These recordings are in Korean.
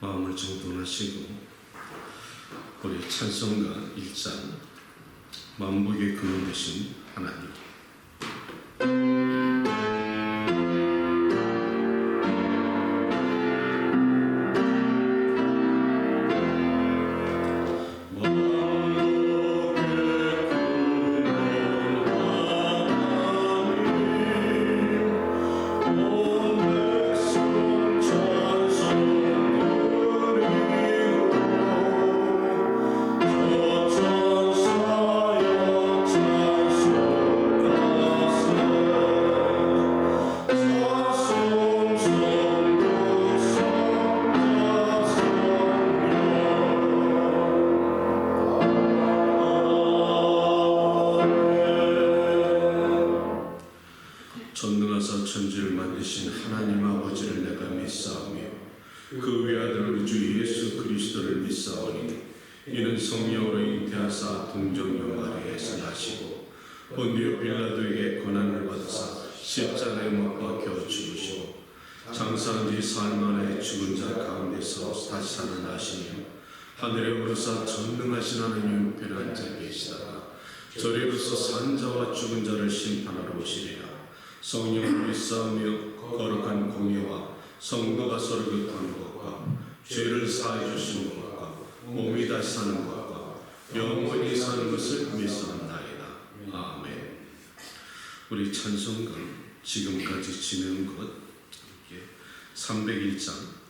마음을 정돈하시고 우리 찬송가 1장 만복의 근원 되신 하나님, 전능하사 천지를 만드신 하나님 아버지를 내가 믿사오며 그 외아들 우리 주 예수 그리스도를 믿사오니 이는 성령으로 잉태하사 동정녀 마리아에서 나시고 본디오 빌라도에게 고난을 받으사 십자가에 못 박혀 죽으시고 장사한 지 사흘 만에 죽은 자 가운데서 다시 살아나시며 하늘에 오르사 전능하신 하나님 우편에 앉아 계시다가 저리로서 산 자와 죽은 자를 심판하러 오시리라. 성령을 믿사오며 거룩한 공예와 성도가 서로 교통하는 것과 죄를 사해 주시는 것과 몸이 다시 사는 것과 영원히 사는 것을 믿사옵나이다. 아멘. 우리 찬송가 지금까지 지낸 것 301장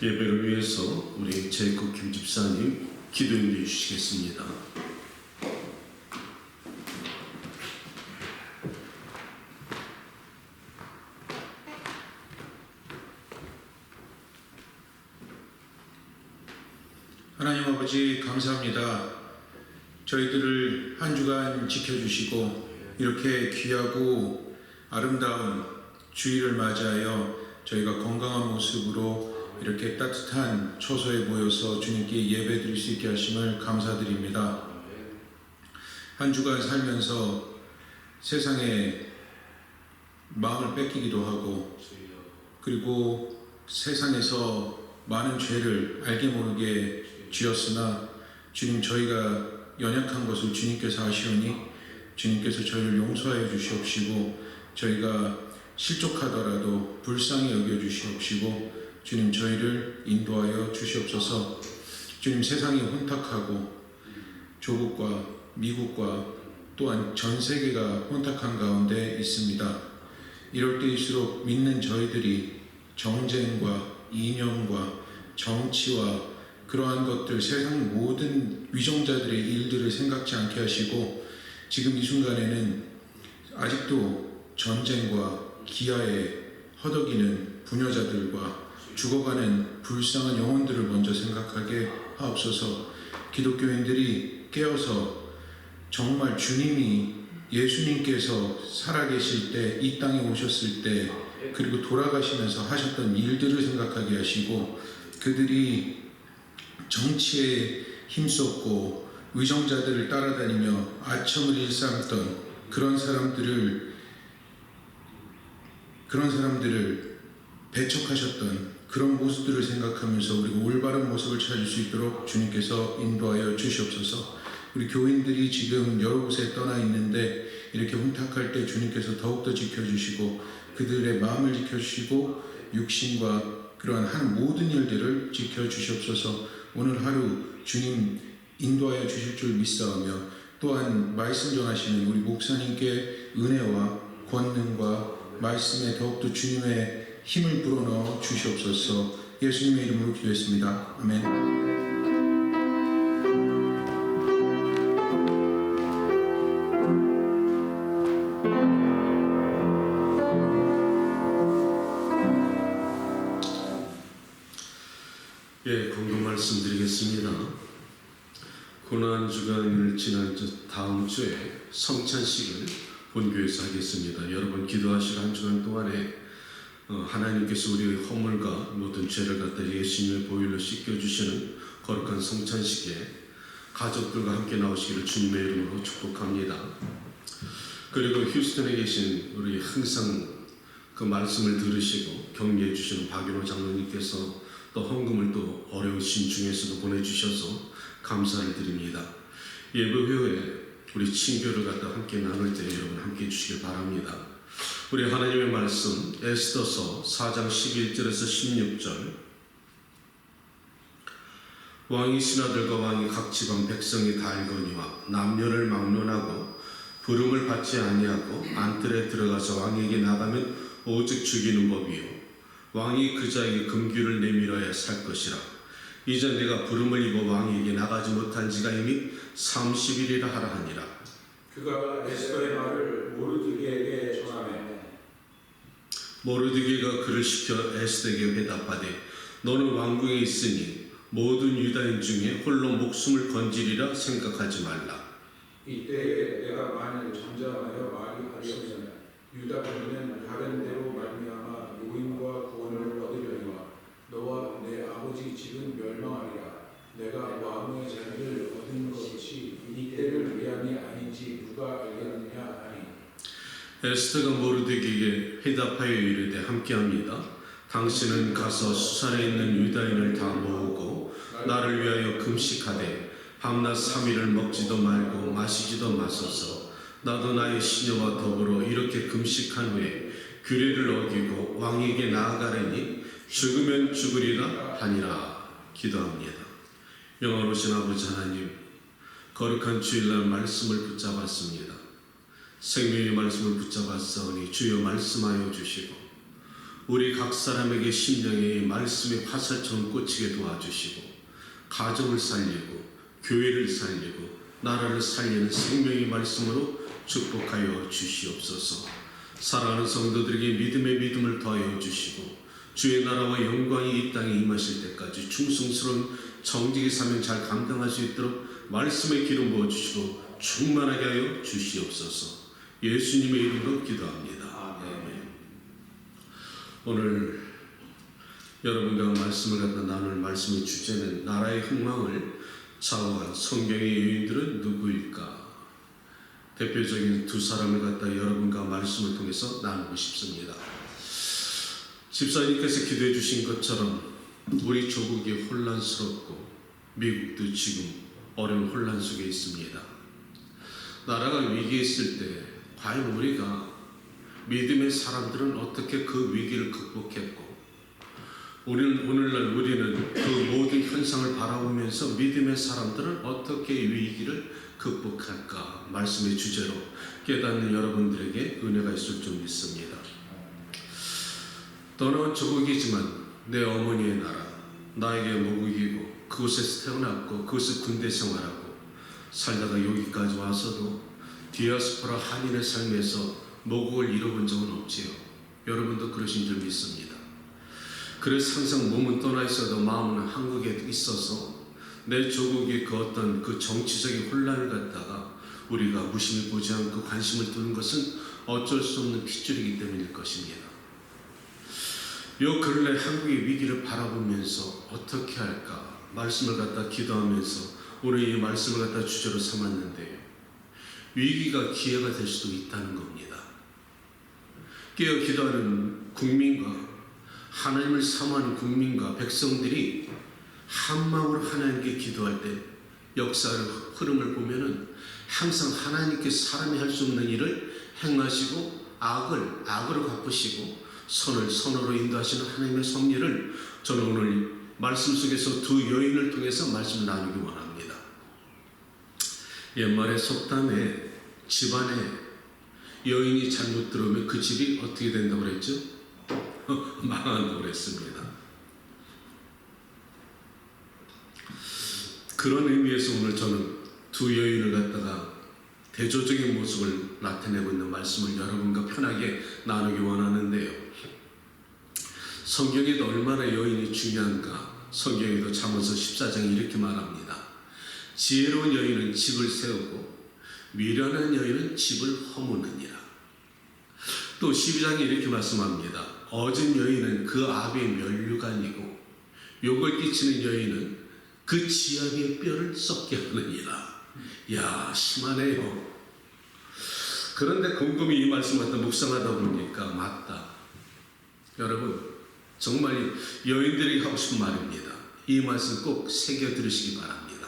예배를 위해서 우리 제이콥 김 집사님 기도해 주시겠습니다. 하나님 아버지 감사합니다. 저희들을 한 주간 지켜주시고 이렇게 귀하고 아름다운 주일을 맞이하여 저희가 건강한 모습으로 이렇게 따뜻한 초소에 모여서 주님께 예배드릴 수 있게 하심을 감사드립니다. 한 주간 살면서 세상에 마음을 뺏기기도 하고 그리고 세상에서 많은 죄를 알게 모르게 지었으나 주님 저희가 연약한 것을 주님께서 아시오니 주님께서 저희를 용서하여 주시옵시고 저희가 실족하더라도 불쌍히 여겨 주시옵시고 주님 저희를 인도하여 주시옵소서. 주님 세상이 혼탁하고 조국과 미국과 또한 전 세계가 혼탁한 가운데 있습니다. 이럴 때일수록 믿는 저희들이 정쟁과 이념과 정치와 그러한 것들 세상 모든 위정자들의 일들을 생각지 않게 하시고 지금 이 순간에는 아직도 전쟁과 기아에 허덕이는 부녀자들과 죽어가는 불쌍한 영혼들을 먼저 생각하게 하옵소서. 기독교인들이 깨어서 정말 주님이 예수님께서 살아계실 때 이 땅에 오셨을 때 그리고 돌아가시면서 하셨던 일들을 생각하게 하시고 그들이 정치에 힘썼고 위정자들을 따라다니며 아첨을 일삼던 그런 사람들을 배척하셨던 그런 모습들을 생각하면서 우리가 올바른 모습을 찾을 수 있도록 주님께서 인도하여 주시옵소서. 우리 교인들이 지금 여러 곳에 떠나 있는데 이렇게 혼탁할 때 주님께서 더욱더 지켜주시고 그들의 마음을 지켜주시고 육신과 그러한 하는 모든 일들을 지켜주시옵소서. 오늘 하루 주님 인도하여 주실 줄 믿사오며 또한 말씀 전하시는 우리 목사님께 은혜와 권능과 말씀에 더욱더 주님의 힘을 불어넣어 주시옵소서. 예수님의 이름으로 기도했습니다. 아멘. 예, 공동 말씀드리겠습니다. 고난주간을 지난 다음 주에 성찬식을 본교에서 하겠습니다. 여러분 기도하실 한 주간 동안에 하나님께서 우리의 허물과 모든 죄를 갖다 예수님의 보혈로 씻겨주시는 거룩한 성찬식에 가족들과 함께 나오시기를 주님의 이름으로 축복합니다. 그리고 휴스턴에 계신 우리 항상 그 말씀을 들으시고 격려해 주시는 박윤호 장로님께서 또 헌금을 또 어려우신 중에서도 보내주셔서 감사를 드립니다. 예배 후에 우리 친교를 갖다 함께 나눌 때 여러분 함께 해주시길 바랍니다. 우리 하나님의 말씀 에스더서 4장 11절에서 16절. 왕이 신하들과 왕이 각 지방 백성이 다 알거니와 남녀를 막론하고 부름을 받지 아니하고 안뜰에 들어가서 왕에게 나가면 오직 죽이는 법이요 왕이 그 자에게 금규를 내밀어야 살 것이라. 이제 내가 부름을 입어 왕에게 나가지 못한 지가 이미 30일이라 하라 하니라. 그가 에스더의 말을 모르드게에게 전하매 모르드게가 그를 시켜 에스더에게 대답하되 너는 왕궁에 있으니 모든 유다인 중에 홀로 목숨을 건지리라 생각하지 말라. 이때에 내가 만일 잠잠하여 말이 하리없으면 유다 군은 다른 데로 말미암아 노임과 구원을 얻으려니와 너와 내 아버지 집은 멸망하리라. 내가 왕의 자리를 얻은 것이 이때를 위함이 아닌지 누가 알겠느냐 하니 에스더가 모르드게에게 회답하여 이르되 함께합니다. 당신은 가서 수산에 있는 유다인을 다 모으고 나를 위하여 금식하되 밤낮 3일을 먹지도 말고 마시지도 마소서. 나도 나의 시녀와 더불어 이렇게 금식한 후에 규례를 어기고 왕에게 나아가려니 죽으면 죽으리라 하니라. 기도합니다. 영원하신 아버지 하나님, 거룩한 주일날 말씀을 붙잡았습니다. 생명의 말씀을 붙잡았사오니 주여 말씀하여 주시고 우리 각 사람에게 심령에 말씀의 화살처럼 꽂히게 도와주시고 가정을 살리고 교회를 살리고 나라를 살리는 생명의 말씀으로 축복하여 주시옵소서. 사랑하는 성도들에게 믿음의 믿음을 더하여 주시고 주의 나라와 영광이 이 땅에 임하실 때까지 충성스러운 정직의 사명 잘 감당할 수 있도록 말씀의 기름 부어주시고 충만하게 하여 주시옵소서. 예수님의 이름으로 기도합니다. 아멘. 오늘 여러분과 말씀을 갖다 나눌 말씀의 주제는 나라의 흥망을 좌우한 성경의 여인들은 누구일까? 대표적인 두 사람을 갖다 여러분과 말씀을 통해서 나누고 싶습니다. 집사님께서 기도해 주신 것처럼 우리 조국이 혼란스럽고 미국도 지금 어려운 혼란 속에 있습니다. 나라가 위기에 있을 때 과연 우리가 믿음의 사람들은 어떻게 그 위기를 극복했고 오늘날 우리는 그 모든 현상을 바라보면서 믿음의 사람들은 어떻게 위기를 극복할까 말씀의 주제로 깨닫는 여러분들에게 은혜가 있을 줄 믿습니다. 떠나온 조국이지만 내 어머니의 나라 나에게 모국이고 그곳에서 태어났고 그곳에서 군대 생활하고 살다가 여기까지 와서도 디아스포라 한인의 삶에서 모국을 잃어본 적은 없지요. 여러분도 그러신 줄 믿습니다. 그래서 항상 몸은 떠나 있어도 마음은 한국에 있어서 내 조국이 그 어떤 그 정치적인 혼란을 갖다가 우리가 무심히 보지 않고 관심을 두는 것은 어쩔 수 없는 핏줄이기 때문일 것입니다. 요 근래 한국의 위기를 바라보면서 어떻게 할까 말씀을 갖다 기도하면서 오늘 이 말씀을 갖다 주제로 삼았는데요. 위기가 기회가 될 수도 있다는 겁니다. 깨어 기도하는 국민과 하나님을 사모하는 국민과 백성들이 한마음으로 하나님께 기도할 때 역사의 흐름을 보면은 항상 하나님께서 사람이 할 수 없는 일을 행하시고 악을 악으로 갚으시고 선을 선으로 인도하시는 하나님의 섭리를 저는 오늘 말씀 속에서 두 여인을 통해서 말씀을 나누기 원합니다. 옛말에 속담에 집안에 여인이 잘못 들어오면 그 집이 어떻게 된다고 그랬죠? 망한다고 그랬습니다. 그런 의미에서 오늘 저는 두 여인을 갖다가 대조적인 모습을 나타내고 있는 말씀을 여러분과 편하게 나누기 원하는데요. 성경에도 얼마나 여인이 중요한가. 성경에도 잠언서 14장에 이렇게 말합니다. 지혜로운 여인은 집을 세우고 미련한 여인은 집을 허무느니라. 또 12장에 이렇게 말씀합니다. 어진 여인은 그 아비의 면류관이고 욕을 끼치는 여인은 그 지아비의 뼈를 썩게 하느니라. 야, 심하네요. 그런데 곰곰이 이 말씀을 갖다 묵상하다 보니까 맞다. 여러분 정말 여인들이 하고 싶은 말입니다. 이 말씀 꼭 새겨 들으시기 바랍니다.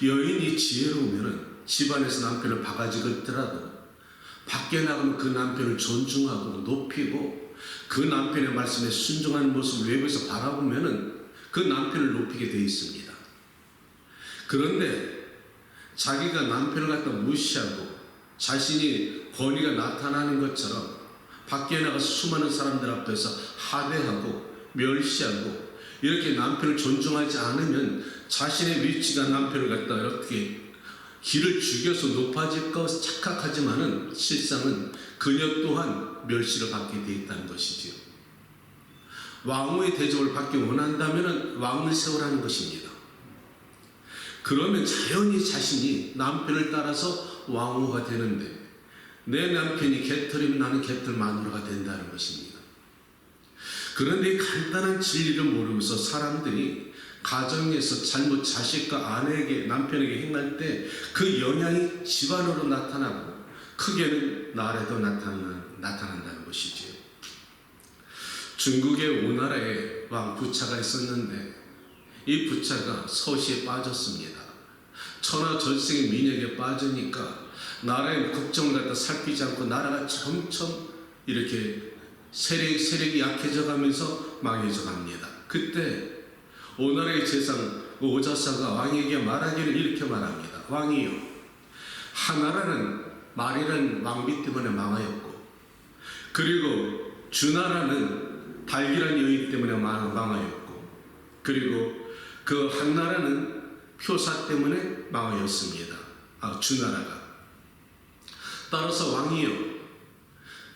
여인이 지혜로우면 집안에서 남편을 바가지 긁더라도 밖에 나가면 그 남편을 존중하고 높이고 그 남편의 말씀에 순종하는 모습을 외부에서 바라보면 그 남편을 높이게 되어 있습니다. 그런데 자기가 남편을 갖다 무시하고 자신이 권위가 나타나는 것처럼 밖에 나가서 수많은 사람들 앞에서 하대하고 멸시하고 이렇게 남편을 존중하지 않으면 자신의 위치가 남편을 갖다 이렇게 기를 죽여서 높아질 것 착각하지만은 실상은 그녀 또한 멸시를 받게 되어 있다는 것이지요. 왕후의 대접을 받기 원한다면 왕을 세우라는 것입니다. 그러면 자연히 자신이 남편을 따라서 왕후가 되는데 내 남편이 개털이면 나는 개털 마누라가 된다는 것입니다. 그런데 이 간단한 진리를 모르면서 사람들이 가정에서 잘못 자식과 아내에게 남편에게 행할 때 그 영향이 집안으로 나타나고 크게는 나라에도 나타난다는 것이지요. 중국의 오나라에 왕 부차가 있었는데 이 부차가 서시에 빠졌습니다. 천하절생의 민혁에 빠지니까 나라의 국정을 갖다 살피지 않고 나라가 점점 이렇게 세력이 약해져 가면서 망해져 갑니다. 그때 오나라의 재상 오자사가 왕에게 말하기를 이렇게 말합니다. 왕이요, 하나라는 말이라는 왕비 때문에 망하였고 그리고 주나라는 달기란 여인 때문에 망하였고 그리고 그 한나라는 표사 때문에 망하였습니다. 주나라가. 따라서 왕이요,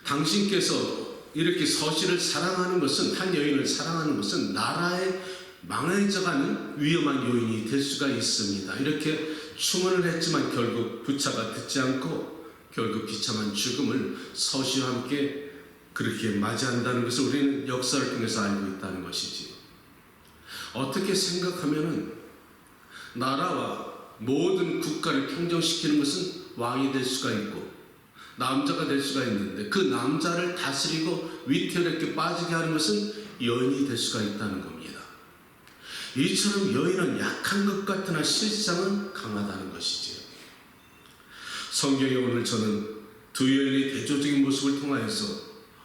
당신께서 이렇게 서시를 사랑하는 것은 한 여인을 사랑하는 것은 나라에 망해져가는 위험한 요인이 될 수가 있습니다. 이렇게 추문을 했지만 결국 부차가 듣지 않고 결국 비참한 죽음을 서시와 함께 그렇게 맞이한다는 것을 우리는 역사를 통해서 알고 있다는 것이지요. 어떻게 생각하면은 나라와 모든 국가를 평정시키는 것은 왕이 될 수가 있고 남자가 될 수가 있는데 그 남자를 다스리고 위태롭게 빠지게 하는 것은 여인이 될 수가 있다는 겁니다. 이처럼 여인은 약한 것 같으나 실상은 강하다는 것이지요. 성경에 오늘 저는 두 여인의 대조적인 모습을 통하여서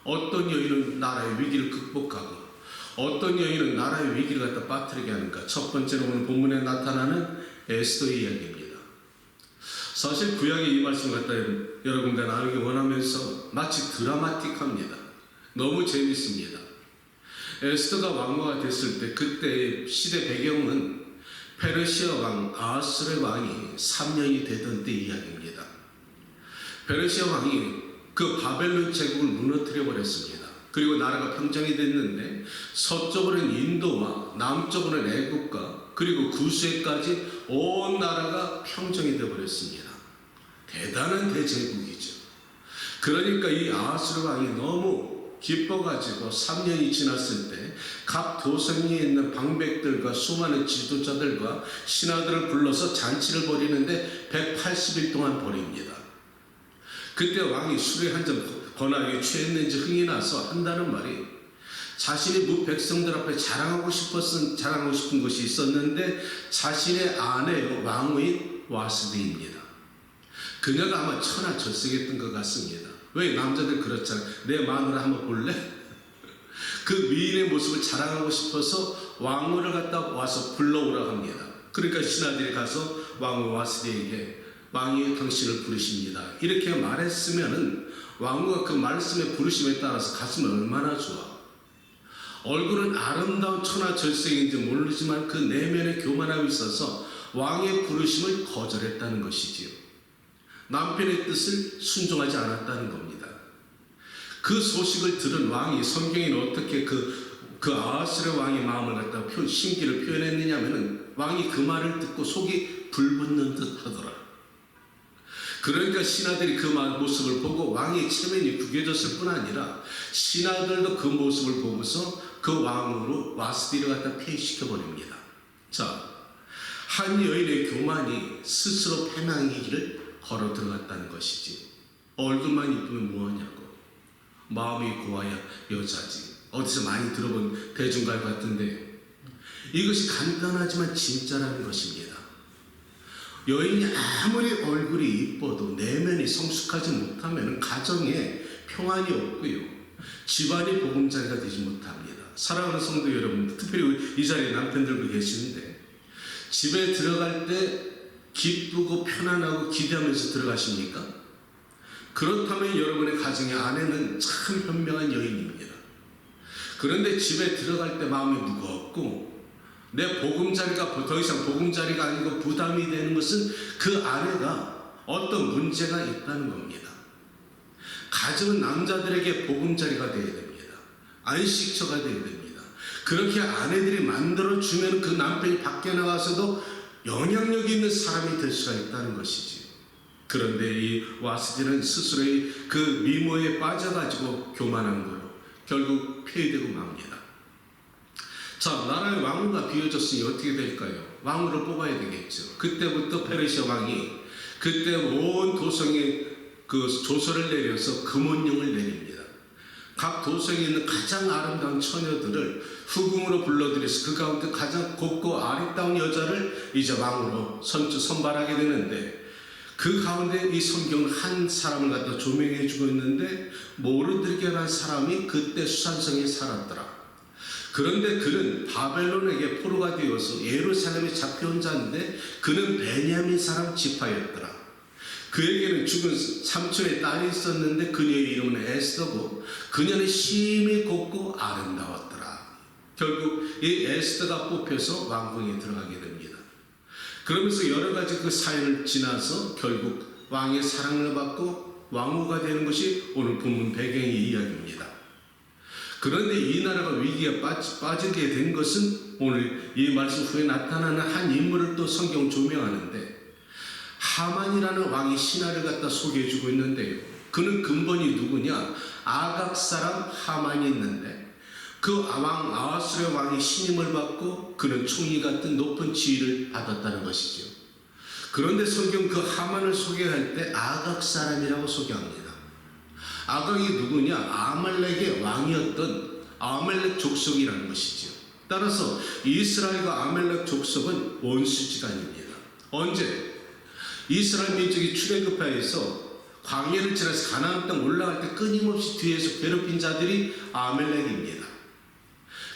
어떤 여인은 나라의 위기를 극복하고 어떤 여인은 나라의 위기를 갖다 빠뜨리게 하는가. 첫 번째는 오늘 본문에 나타나는 에스더의 이야기입니다. 사실 구약의 이 말씀을 갖다 여러분과 나누기 원하면서 마치 드라마틱합니다. 너무 재밌습니다. 에스더가 왕후가 됐을 때 그때의 시대 배경은 페르시아 왕 아하스의 왕이 3년이 되던 때 이야기입니다. 페르시아 왕이 그 바벨론 제국을 무너뜨려 버렸습니다. 그리고 나라가 평정이 됐는데 서쪽으로는 인도와 남쪽으로는 애국과 그리고 구스에까지 온 나라가 평정이 되어 버렸습니다. 대단한 대제국이죠. 그러니까 이 아하스 왕이 너무 기뻐가지고 3년이 지났을 때 각 도성에 있는 방백들과 수많은 지도자들과 신하들을 불러서 잔치를 벌이는데 180일 동안 벌입니다. 그때 왕이 술에 한 잔 권하게 취했는지 흥이 나서 한다는 말이 자신이 백성들 앞에 자랑하고 싶은 것이 있었는데 자신의 아내요 왕후인 와스디입니다. 그녀가 아마 천하절색했던 것 같습니다. 왜 남자들 그렇잖아요. 내 마누라 한번 볼래? 그 미인의 모습을 자랑하고 싶어서 왕후를 갖다 와서 불러오라고 합니다. 그러니까 신하들이 가서 왕후 와스디에게 왕이 당신을 부르십니다. 이렇게 말했으면은 왕후가 그 말씀의 부르심에 따라서 가슴이 얼마나 좋아. 얼굴은 아름다운 천하절색인지 모르지만 그 내면의 교만함이 있어서 왕의 부르심을 거절했다는 것이지요. 남편의 뜻을 순종하지 않았다는 겁니다. 그 소식을 들은 왕이 성경에는 어떻게 그 아하스의 왕의 마음을 갖다가 심기를 표현했느냐면은 왕이 그 말을 듣고 속이 불붙는 듯 하더라. 그러니까 신하들이 그 모습을 보고 왕의 체면이 구겨졌을 뿐 아니라 신하들도 그 모습을 보고서 그 왕으로 와스디를 갖다 폐위시켜 버립니다. 자, 한 여인의 교만이 스스로 패망의 길을 걸어 들어갔다는 것이지. 얼굴만 이쁘면 뭐하냐고. 마음이 고와야 여자지. 어디서 많이 들어본 대중갈 같은데 이것이 간단하지만 진짜라는 것입니다. 여인이 아무리 얼굴이 이뻐도 내면이 성숙하지 못하면 가정에 평안이 없고요. 집안이 보금자리가 되지 못합니다. 사랑하는 성도 여러분, 특별히 이 자리에 남편들도 계시는데 집에 들어갈 때 기쁘고 편안하고 기대하면서 들어가십니까? 그렇다면 여러분의 가정의 아내는 참 현명한 여인입니다. 그런데 집에 들어갈 때 마음이 무겁고 내 보금자리가 더 이상 보금자리가 아니고 부담이 되는 것은 그 아내가 어떤 문제가 있다는 겁니다. 가정은 남자들에게 보금자리가 되어야 됩니다. 안식처가 되어야 됩니다. 그렇게 아내들이 만들어주면 그 남편이 밖에 나가서도 영향력 있는 사람이 될 수가 있다는 것이지. 그런데 이 와스디는 스스로의 그 미모에 빠져가지고 교만한 거로 결국 폐위되고 맙니다. 자, 나라의 왕후가 비워졌으니 어떻게 될까요? 왕후를 뽑아야 되겠죠. 그때부터 페르시아 왕이 그때 온 도성에 그 조서를 내려서 금원령을 내립니다. 각 도성에 있는 가장 아름다운 처녀들을 후궁으로 불러들여서 그 가운데 가장 곱고 아리따운 여자를 이제 왕으로 선발하게 되는데 그 가운데 이 성경은 한 사람을 갖다 조명해 주고 있는데 모르드게라는 사람이 그때 수산성에 살았더라. 그런데 그는 바벨론에게 포로가 되어서 예루살렘에 잡혀온 자인데 그는 베냐민 사람 지파였더라. 그에게는 죽은 삼촌의 딸이 있었는데 그녀의 이름은 에스더고 그녀는 심히 곱고 아름다웠더라. 결국 이 에스더가 뽑혀서 왕궁에 들어가게 됩니다. 그러면서 여러 가지 그 사연을 지나서 결국 왕의 사랑을 받고 왕후가 되는 것이 오늘 본문 배경의 이야기입니다. 그런데 이 나라가 위기에 빠지게 된 것은 오늘 이 말씀 후에 나타나는 한 인물을 또 성경은 조명하는데 하만이라는 왕이 신하를 갖다 소개해주고 있는데요. 그는 근본이 누구냐? 아각 사람 하만이 있는데 그 왕 아하스의 왕이 신임을 받고 그는 총리 같은 높은 지위를 받았다는 것이죠. 그런데 성경 그 하만을 소개할 때 아각 사람이라고 소개합니다. 아각이 누구냐? 아말렉의 왕이었던 아말렉 족속이라는 것이죠. 따라서 이스라엘과 아말렉 족속은 원수지간입니다. 언제? 이스라엘 민족이 출애굽하여서 광야를 지나서 가나안 땅 올라갈 때 끊임없이 뒤에서 괴롭힌 자들이 아멜렉입니다.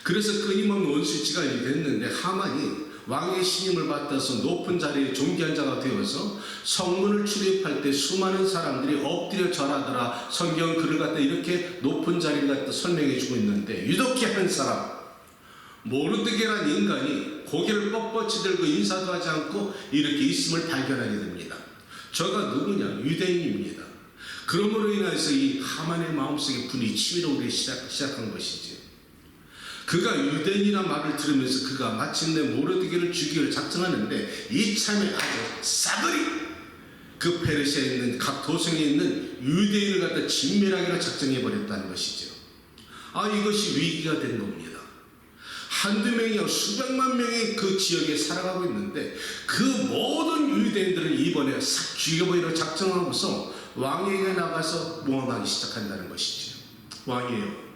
그래서 끊임없는 원수지간이 됐는데 하만이 왕의 신임을 받아서 높은 자리에 존귀한 자가 되어서 성문을 출입할 때 수많은 사람들이 엎드려 절하더라. 성경 글을 갖다 이렇게 높은 자리를 갖다 설명해 주고 있는데, 유독히 한 사람 모르드게라는 인간이 고개를 뻣뻣이 들고 인사도 하지 않고 이렇게 있음을 발견하게 됩니다. 저가 누구냐? 유대인입니다. 그러므로 인해서 이 하만의 마음속에 불이 치밀어 오르기 시작한 것이지. 그가 유대인이라는 말을 들으면서 그가 마침내 모르드게를 죽이기를 작정하는데, 이참에 아주 싸그리 그 페르시아에 있는 각 도성에 있는 유대인을 갖다 진멸하기로 작정해 버렸다는 것이죠. 이것이 위기가 된 겁니다. 한두 명이야 수백만 명이 그 지역에 살아가고 있는데, 그 모든 유대인들을 이번에 싹 죽여버리려 작정하고서 왕에게 나가서 모함하기 시작한다는 것이죠. 왕이에요.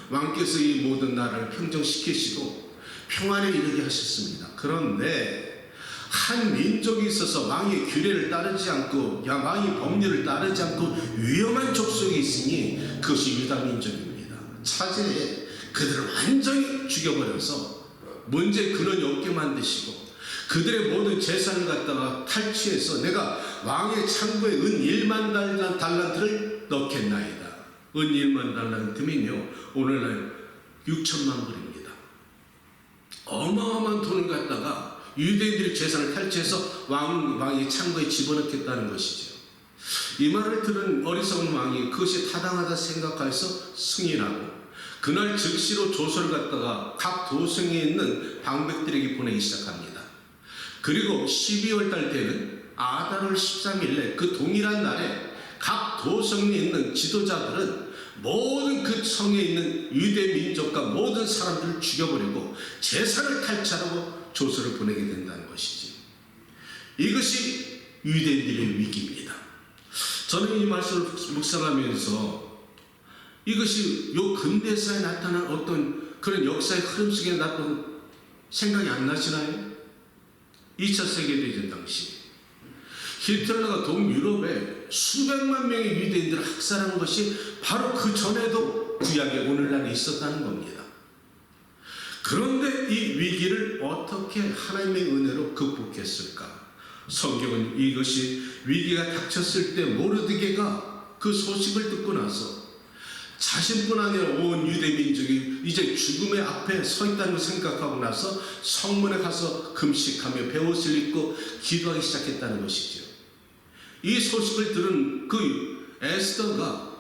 왕께서 이 모든 나라를 평정시키시고 평안에 이르게 하셨습니다. 그런데 한 민족이 있어서 왕의 규례를 따르지 않고, 왕의 법률을 따르지 않고 위험한 족속이 있으니 그것이 유다 민족입니다. 차제에 그들을 완전히 죽여버려서 문제 근원이 없게 만드시고, 그들의 모든 재산을 갖다가 탈취해서 내가 왕의 창고에 은 1만 달란트를 넣겠나이다. 은 1만 달란트면요 오늘날 6천만 불입니다. 어마어마한 돈을 갖다가 유대인들의 재산을 탈취해서 왕의 창고에 집어넣겠다는 것이죠. 이 말을 들은 어리석은 왕이 그것이 타당하다 생각해서 승인하고, 그날 즉시로 조서를 갖다가 각 도성에 있는 방백들에게 보내기 시작합니다. 그리고 12월 달 때는 아달월 13일에 그 동일한 날에 각 도성에 있는 지도자들은 모든 그 성에 있는 유대 민족과 모든 사람들을 죽여버리고 재산을 탈취하라고 조서를 보내게 된다는 것이지. 이것이 유대인들의 위기입니다. 저는 이 말씀을 묵상하면서 이것이 요 근대사에 나타난 어떤 그런 역사의 흐름 속에 나타난 생각이 안 나시나요? 2차 세계대전 당시 히틀러가 동유럽에 수백만 명의 유대인들을 학살한 것이 바로 그 전에도 구약에 오늘날에 있었다는 겁니다. 그런데 이 위기를 어떻게 하나님의 은혜로 극복했을까? 성경은 이것이 위기가 닥쳤을 때 모르드게가 그 소식을 듣고 나서 자신뿐 아니라 온 유대 민족이 이제 죽음의 앞에 서 있다는 걸 생각하고 나서 성문에 가서 금식하며 베옷을 입고 기도하기 시작했다는 것이죠. 이 소식을 들은 그 에스더가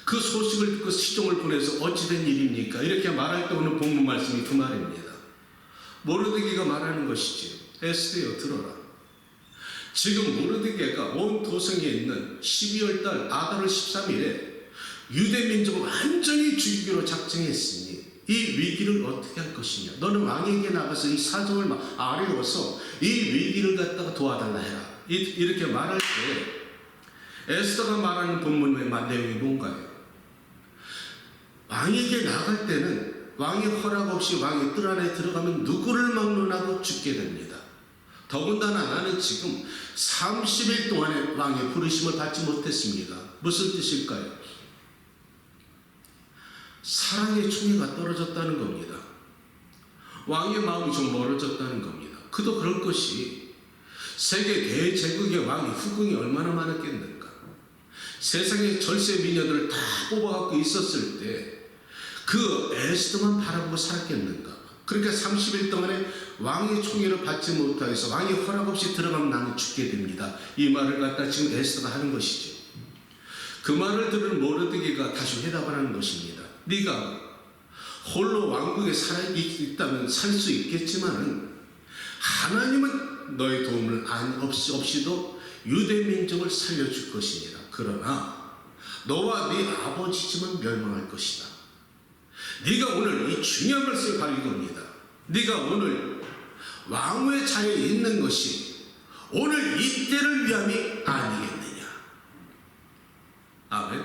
그 소식을 듣고 시종을 보내서 어찌된 일입니까? 이렇게 말할 때 오늘 본문 말씀이 그 말입니다. 모르드게가 말하는 것이지. 에스더여 들어라. 지금 모르드게가 온 도성에 있는 12월 달 아달월 13일에 유대 민족을 완전히 죽이기로 작정했으니 이 위기를 어떻게 할 것이냐. 너는 왕에게 나가서 이 사정을 아뢰어서 이 위기를 갖다가 도와달라 해라. 이렇게 말할 때 에스더가 말하는 본문의 내용이 뭔가요? 왕에게 나갈 때는 왕의 허락 없이 왕의 뜰 안에 들어가면 누구를 막론하고 죽게 됩니다. 더군다나 나는 지금 30일 동안에 왕의 부르심을 받지 못했습니다. 무슨 뜻일까요? 사랑의 총애가 떨어졌다는 겁니다. 왕의 마음이 좀 멀어졌다는 겁니다. 그도 그럴 것이 세계 대제국의 왕의 후궁이 얼마나 많았겠는가. 세상의 절세 미녀들을 다 뽑아갖고 있었을 때 그 에스더만 바라보고 살았겠는가. 그러니까 30일 동안에 왕의 총애를 받지 못하여서 왕의 허락 없이 들어가면 나는 죽게 됩니다. 이 말을 갖다 지금 에스더가 하는 것이죠. 그 말을 들은 모르드게가 다시 회답을 하는 것입니다. 네가 홀로 왕국에 살아있다면 살 수 있겠지만은 하나님은 너의 도움을 없이도 유대 민족을 살려줄 것이니라. 그러나 너와 네 아버지 집은 멸망할 것이다. 네가 오늘 이 중요한 말씀을 바로 이겁니다. 네가 오늘 왕후의 자리에 있는 것이 오늘 이때를 위함이 아니겠느냐. 아멘.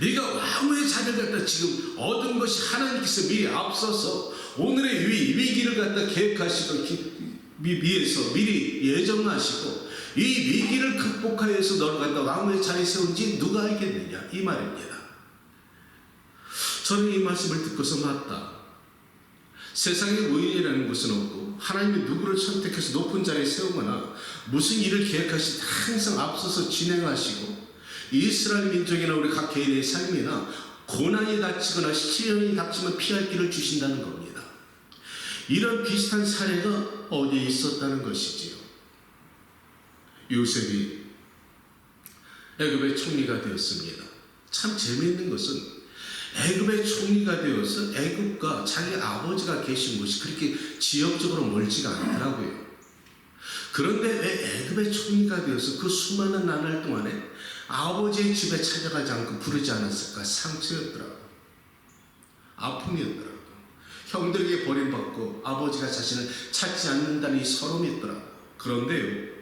네가 왕후의 자리를 갖다 지금 얻은 것이 하나님께서 미리 앞서서 오늘의 위기를 갖다 계획하시고 위해서 미리 예정하시고 이 위기를 극복하여서 너를 갖다 왕의 자리에 세운지 누가 알겠느냐 이 말입니다. 저는 이 말씀을 듣고서 맞다. 세상에 우연이라는 것은 없고 하나님이 누구를 선택해서 높은 자리에 세우거나 무슨 일을 계획하실 때 항상 앞서서 진행하시고 이스라엘 민족이나 우리 각 개인의 삶이나 고난이 닥치거나 시련이 닥치면 피할 길을 주신다는 겁니다. 이런 비슷한 사례가 어디에 있었다는 것이지요. 요셉이 애굽의 총리가 되었습니다. 참 재미있는 것은 애굽의 총리가 되어서 애굽과 자기 아버지가 계신 곳이 그렇게 지역적으로 멀지가 않더라고요. 그런데 왜 애굽의 총리가 되어서 그 수많은 나날 동안에 아버지의 집에 찾아가지 않고 부르지 않았을까? 상처였더라고요. 아픔이었더라고요. 형들에게 버림받고 아버지가 자신을 찾지 않는다는 이 서러움이 있더라고요. 그런데요,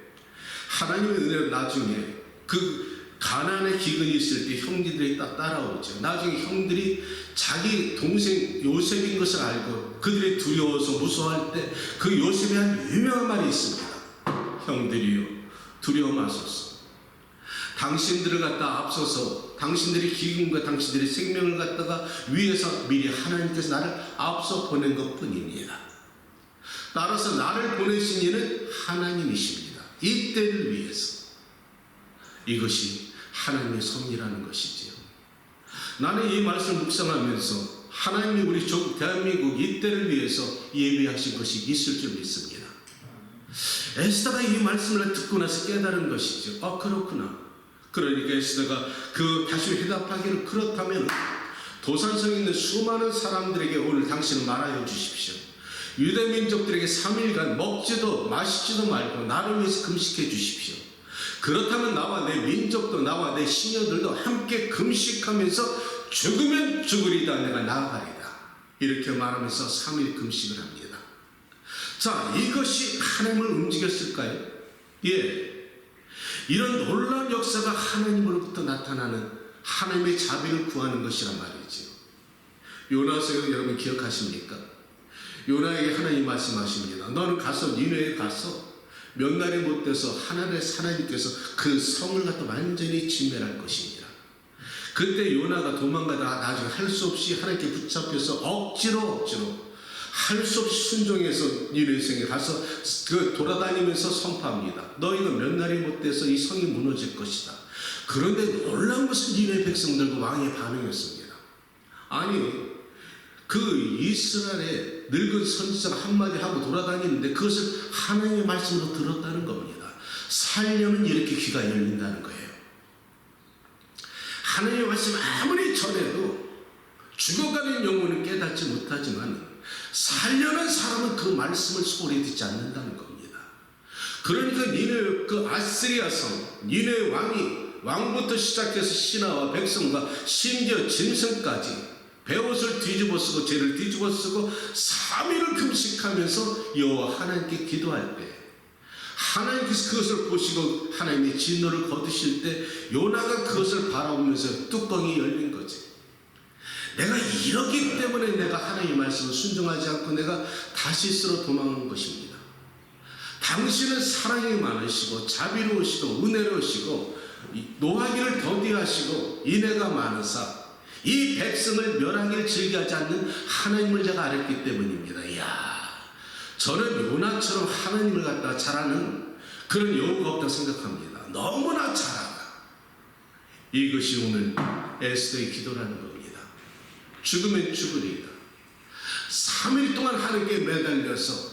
하나님의 은혜로 나중에 그 가나안의 기근이 있을 때 형제들이 따라오죠. 나중에 형들이 자기 동생 요셉인 것을 알고 그들이 두려워서 무서워할 때 그 요셉에 한 유명한 말이 있습니다. 형들이요, 두려워 마소서. 당신들을 갖다 앞서서 당신들이 기근과 당신들의 생명을 갖다가 위해서 미리 하나님께서 나를 앞서 보낸 것 뿐입니다. 따라서 나를 보내신 이는 하나님이십니다. 이 때를 위해서. 이것이 하나님의 섭리라는 것이지요. 나는 이 말씀을 묵상하면서 하나님이 우리 대한민국 이 때를 위해서 예비하신 것이 있을 줄 믿습니다. 에스더가 이 말씀을 듣고 나서 깨달은 것이죠. 그렇구나. 그러니까 에스더가 다시 회답하기를, 그렇다면 도산성에 있는 수많은 사람들에게 오늘 당신은 말하여 주십시오. 유대 민족들에게 3일간 먹지도 마시지도 말고 나를 위해서 금식해 주십시오. 그렇다면 나와 내 민족도 나와 내 시녀들도 함께 금식하면서 죽으면 죽으리다 내가 나아가리다. 이렇게 말하면서 3일 금식을 합니다. 자, 이것이 하나님을 움직였을까요? 예. 이런 놀라운 역사가 하나님으로부터 나타나는 하나님의 자비를 구하는 것이란 말이지요. 요나서 여러분 기억하십니까? 요나에게 하나님 말씀하십니다. 너는 가서 니네에 가서 몇 날이 못 돼서 하나님께서 그 성을 갖다 완전히 진멸할 것입니다. 그때 요나가 도망가다가 나중에 할 수 없이 하나님께 붙잡혀서 억지로 할 수 없이 순종해서 니네성에 가서 돌아다니면서 선포합니다. 너희가 몇 날이 못 돼서 이 성이 무너질 것이다. 그런데 놀라운 것은 니네 백성들과 왕의 반응이었습니다. 아니, 그 이스라엘의 늙은 선지자가 한마디 하고 돌아다니는데 그것을 하나님의 말씀으로 들었다는 겁니다. 살려면 이렇게 귀가 열린다는 거예요. 하나님의 말씀 아무리 전해도 죽어가는 영혼은 깨닫지 못하지만 살려는 사람은 그 말씀을 소리 듣지 않는다는 겁니다. 그러니까 니네 그 아스리아 성, 니네 왕부터 시작해서 신하와 백성과 심지어 짐승까지 베옷을 뒤집어 쓰고 죄를 뒤집어 쓰고 3일을 금식하면서 여호와 하나님께 기도할 때 하나님께서 그것을 보시고 하나님의 진노를 거두실 때 요나가 그것을 바라보면서 뚜껑이 열린 거지. 내가 이러기 때문에 내가 하나님의 말씀을 순종하지 않고 내가 다시스로 도망온 것입니다. 당신은 사랑이 많으시고 자비로우시고 은혜로우시고 노하기를 더디하시고 인애가 많으사 이 백성을 멸하기를 즐겨하지 않는 하나님을 제가 알았기 때문입니다. 이야, 저는 요나처럼 하나님을 갖다가 잘하는 그런 여우가 없다고 생각합니다. 너무나 잘하다. 이것이 오늘 에스더의 기도라는 겁니다. 죽으면 죽으리다. 3일 동안 하나님께 매달려서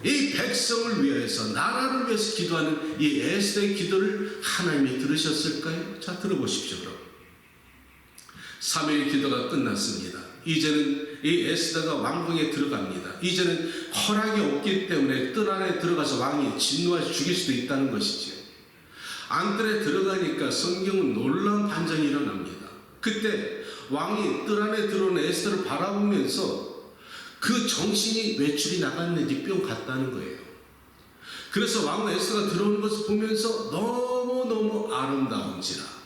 이 백성을 위해서 나라를 위해서 기도하는 이 에스더의 기도를 하나님이 들으셨을까요? 자, 들어보십시오. 그럼 3일 기도가 끝났습니다. 이제는 이 에스더가 왕궁에 들어갑니다. 이제는 허락이 없기 때문에 뜰 안에 들어가서 왕이 진노해서 죽일 수도 있다는 것이죠. 안뜰에 들어가니까 성경은 놀라운 반전이 일어납니다. 그때 왕이 뜰 안에 들어오는 에스더를 바라보면서 그 정신이 외출이 나갔는지 뿅 갔다는 거예요. 그래서 왕 에스더가 들어오는 것을 보면서 너무너무 아름다운지라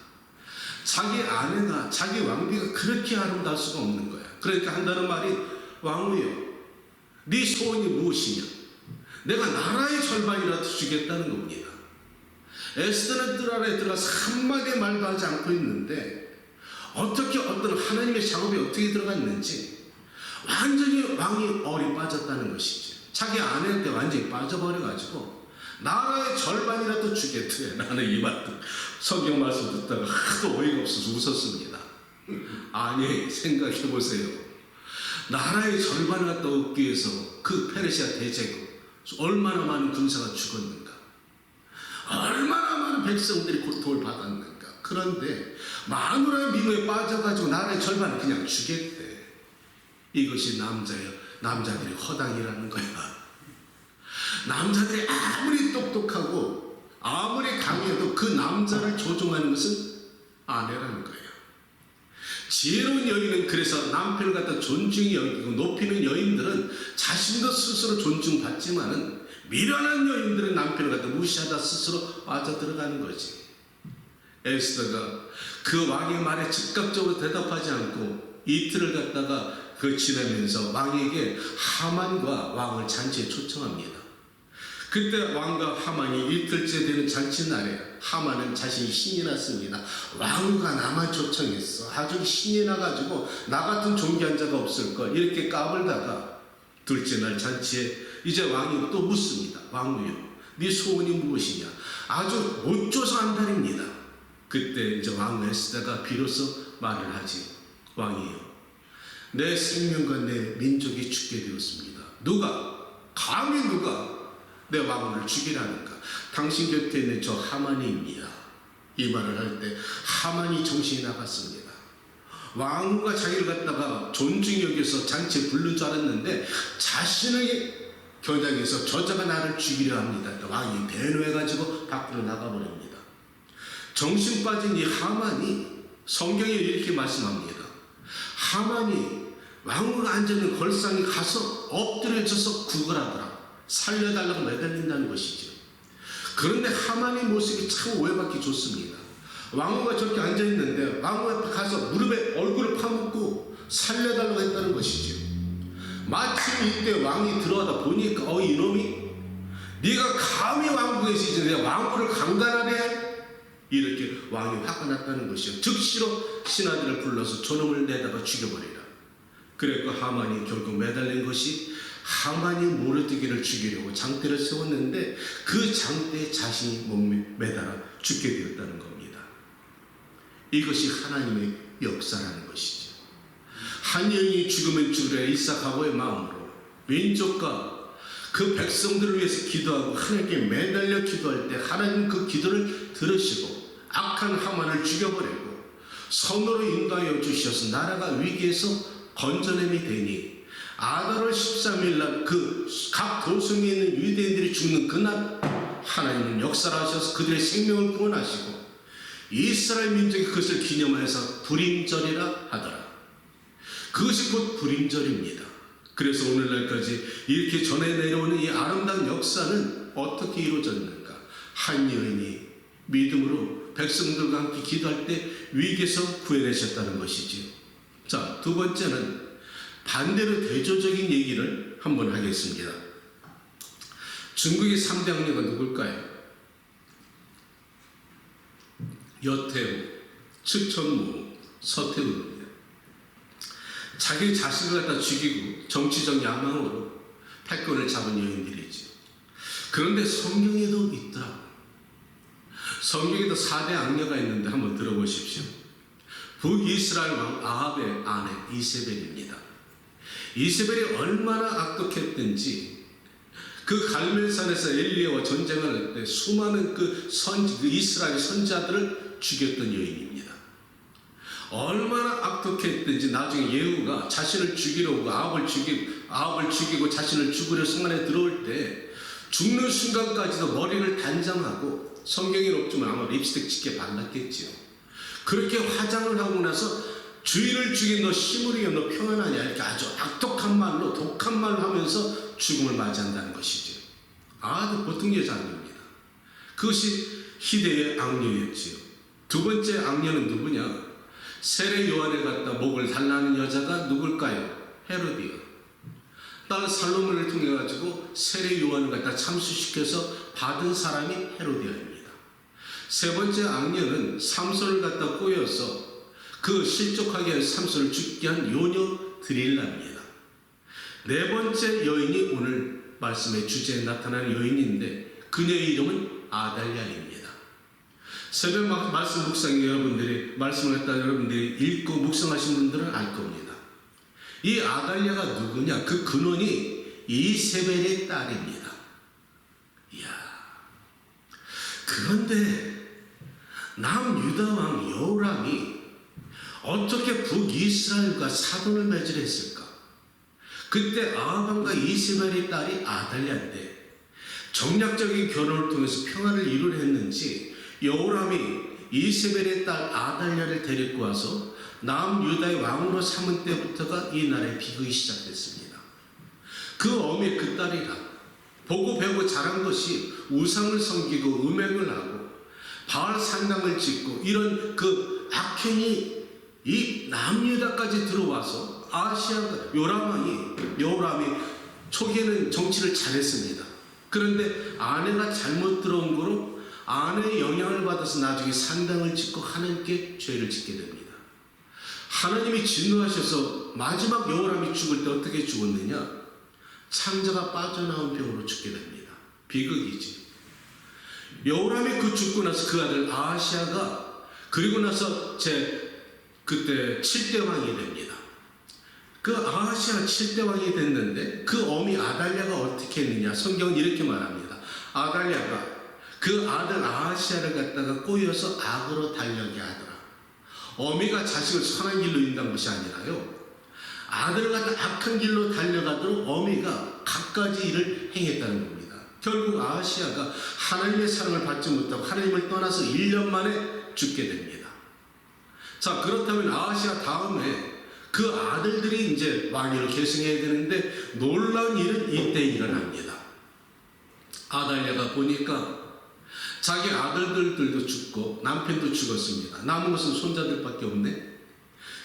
자기 아내가, 자기 왕비가 그렇게 아름다울 수가 없는 거야. 그러니까 한다는 말이, 왕후여, 네 소원이 무엇이냐? 내가 나라의 절반이라도 주겠다는 겁니다. 에스더는 뜰 아래에 들어가서 한마디 말도 하지 않고 있는데 어떻게 어떤 하나님의 작업이 어떻게 들어갔는지 완전히 왕이 얼이 빠졌다는 것이죠. 자기 아내한테 완전히 빠져버려가지고 나라의 절반이라도 주겠대. 나는 이 말 성경 말씀 듣다가 하도 어이가 없어서 웃었습니다. 아니, 생각해보세요. 나라의 절반을 갖다 얻기 위해서 그 페르시아 대제국 얼마나 많은 군사가 죽었는가, 얼마나 많은 백성들이 고통을 받았는가. 그런데 마누라의 미모에 빠져가지고 나라의 절반을 그냥 주겠대. 이것이 남자들의 허당이라는 거야. 남자들이 아무리 똑똑하고 아무리 강해도 그 남자를 조종하는 것은 아내라는 거예요. 지혜로운 여인은 그래서 남편을 갖다 존중히 여기고 높이는 여인들은 자신도 스스로 존중받지만은 미련한 여인들은 남편을 갖다 무시하다 스스로 빠져들어가는 거지. 에스더가 그 왕의 말에 즉각적으로 대답하지 않고 이틀을 갖다가 지내면서 왕에게 하만과 왕을 잔치에 초청합니다. 그때 왕과 하만이 이틀째 되는 잔치날에 하만은 자신이 신이 났습니다. 왕과 나만 초청했어. 아주 신이 나가지고 나 같은 존귀한 자가 없을걸. 이렇게 까불다가 둘째 날 잔치에 이제 왕이 또 묻습니다. 왕이여, 네 소원이 무엇이냐? 아주 못 줘서 안달입니다. 그때 이제 왕 에스더가 비로소 말을 하지. 왕이여, 내 생명과 내 민족이 죽게 되었습니다. 감히 누가 내 왕을 죽이라는가? 당신 곁에 있는 저 하만입니다. 이 말을 할 때 하만이 정신이 나갔습니다. 왕후가 자기를 갖다가 존중히 여겨서 잔치에 부른 줄 알았는데 자신의 겨냥해서 저자가 나를 죽이려 합니다. 왕이 대노해가지고 밖으로 나가버립니다. 정신 빠진 이 하만이 성경에 이렇게 말씀합니다. 하만이 왕후가 앉아있는 걸상에 가서 엎드려져서 구걸하더라. 살려달라고 매달린다는 것이죠. 그런데 하만의 모습이 참 오해받기 좋습니다. 왕후가 저렇게 앉아있는데 왕후 앞에 가서 무릎에 얼굴을 파묻고 살려달라고 했다는 것이죠. 마침 이때 왕이 들어가다 보니까 이놈이 네가 감히 왕궁에 있지 내 왕후를 강간하래? 이렇게 왕이 화가 났다는 것이죠. 즉시로 신하들을 불러서 저놈을 내다가 죽여버리라. 그랬고 하만이 결국 매달린 것이 하만이 모르드기를 죽이려고 장대를 세웠는데 그 장대에 자신이 몸에 매달아 죽게 되었다는 겁니다. 이것이 하나님의 역사라는 것이죠. 한 여인이 죽으면 죽으려 이삭하고의 마음으로 민족과 그 백성들을 위해서 기도하고 하나님께 매달려 기도할 때 하나님 그 기도를 들으시고 악한 하만을 죽여버리고 선으로 인도하여 주셔서 나라가 위기에서 건져냄이 되니 아달월 13일 날 그 각 도성에 있는 유대인들이 죽는 그날 하나님은 역사를 하셔서 그들의 생명을 구원하시고 이스라엘 민족이 그것을 기념하여서 불임절이라 하더라. 그것이 곧 불임절입니다. 그래서 오늘날까지 이렇게 전해 내려오는 이 아름다운 역사는 어떻게 이루어졌는가? 한 여인이 믿음으로 백성들과 함께 기도할 때 위기에서 구해내셨다는 것이지요. 자, 두 번째는 반대로 대조적인 얘기를 한번 하겠습니다. 중국의 3대 악녀가 누굴까요? 여태우, 측천무, 서태우입니다. 자기 자식을 갖다 죽이고 정치적 야망으로 패권을 잡은 여인들이죠. 그런데 성경에도 있더라고요. 성경에도 4대 악녀가 있는데 한번 들어보십시오. 북이스라엘 왕 아합의 아내 이세벨입니다. 이세벨이 얼마나 악독했든지 그 갈멜산에서 엘리야와 전쟁을 할 때 수많은 그 이스라엘 선지자들을 죽였던 여인입니다. 얼마나 악독했든지 나중에 예후가 자신을 죽이려 오고 아합을 죽이고 자신을 죽으려 성안에 들어올 때 죽는 순간까지도 머리를 단장하고 성경에는 없지만 아마 립스틱 짙게 발랐겠지요. 그렇게 화장을 하고 나서 주인을 죽인 너 시므리여 너 평안하냐 이렇게 아주 악독한 말로 독한 말로 하면서 죽음을 맞이한다는 것이죠. 아주 보통 여자 아닙니다. 그것이 희대의 악녀였지요. 두 번째 악녀는 누구냐? 세례 요한에 갔다 목을 달라는 여자가 누굴까요? 헤로디아. 딸 살로몬을 통해 가지고 세례 요한을 갖다 참수시켜서 받은 사람이 헤로디아입니다. 세 번째 악녀는 삼손을 갖다 꼬여서 그 실족하게 한 삼손을 죽게 한 요녀 드릴라입니다. 네 번째 여인이 오늘 말씀의 주제에 나타나는 여인인데 그녀의 이름은 아달랴입니다. 새벽 말씀 묵상에 여러분들이 말씀을 갖다 여러분들이 읽고 묵상하신 분들은 알 겁니다. 이 아달랴가 누구냐? 그 근원이 이세벨의 딸입니다. 이야. 그런데 남유다 왕 여호람이 어떻게 북이스라엘과 사돈을 맺으랬을까? 그때 아합과 이세벨의 딸이 아달랴인데 정략적인 결혼을 통해서 평화를 이루려 했는지 여호람이 이세벨의 딸 아달랴를 데리고 와서 남유다의 왕으로 삼은 때부터가 이 나라의 비극이 시작됐습니다. 그 어미 그 딸이라 보고 배우고 자란 것이 우상을 섬기고 음행을 하고 바알 산당을 짓고 이런 그 악행이 이 남유다까지 들어와서 아시아가 여호람이 초기에는 정치를 잘했습니다. 그런데 아내가 잘못 들어온 거로 아내의 영향을 받아서 나중에 산당을 짓고 하나님께 죄를 짓게 됩니다. 하나님이 진노하셔서 마지막 여호람이 죽을 때 어떻게 죽었느냐? 창자가 빠져나온 병으로 죽게 됩니다. 비극이지. 여호람이 그 죽고 나서 그 아들 아하시아가 그리고 나서 그때 7대 왕이 됩니다. 그 아하시아 7대 왕이 됐는데 그 어미 아달랴가 어떻게 했느냐? 성경은 이렇게 말합니다. 아달랴가 그 아들 아하시아를 갖다가 꼬여서 악으로 달려게 하더라. 어미가 자식을 선한 길로 인도한 것이 아니라요. 아들을 갖다 악한 길로 달려가도록 어미가 갖가지 일을 행했다는 겁니다. 결국 아하시아가 하나님의 사랑을 받지 못하고 하나님을 떠나서 1년 만에 죽게 됩니다. 자, 그렇다면 아하시아 다음에 그 아들들이 이제 왕위를 계승해야 되는데 놀라운 일은 이때 일어납니다. 아달랴가 보니까 자기 아들들도 죽고 남편도 죽었습니다. 남은 것은 손자들밖에 없네.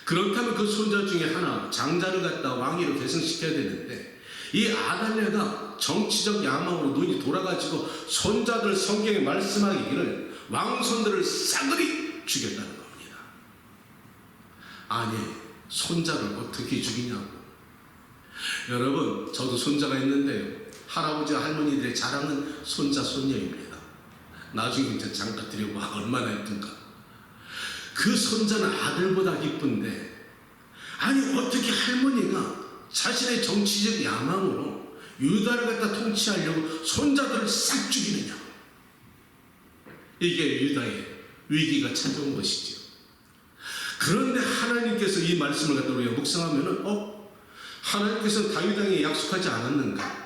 그렇다면 그 손자 중에 하나 장자를 갖다 왕위로 계승시켜야 되는데 이 아달랴가 정치적 야망으로 눈이 돌아가지고 손자들 성경에 말씀하기를 왕손들을 싸그리 죽였다는 겁니다. 아니 손자를 어떻게 죽이냐고. 여러분 저도 손자가 있는데요. 할아버지와 할머니들의 자랑은 손자 손녀입니다. 나중에 이제 장가 드리고 얼마나 예쁜가. 그 손자는 아들보다 기쁜데 아니 어떻게 할머니가 자신의 정치적 야망으로 유다를 갖다 통치하려고 손자들을 싹 죽이느냐. 이게 유다의 위기가 찾아온 것이죠. 그런데 하나님께서 이 말씀을 갖다 우리가 묵상하면은 하나님께서 다윗 왕에 약속하지 않았는가?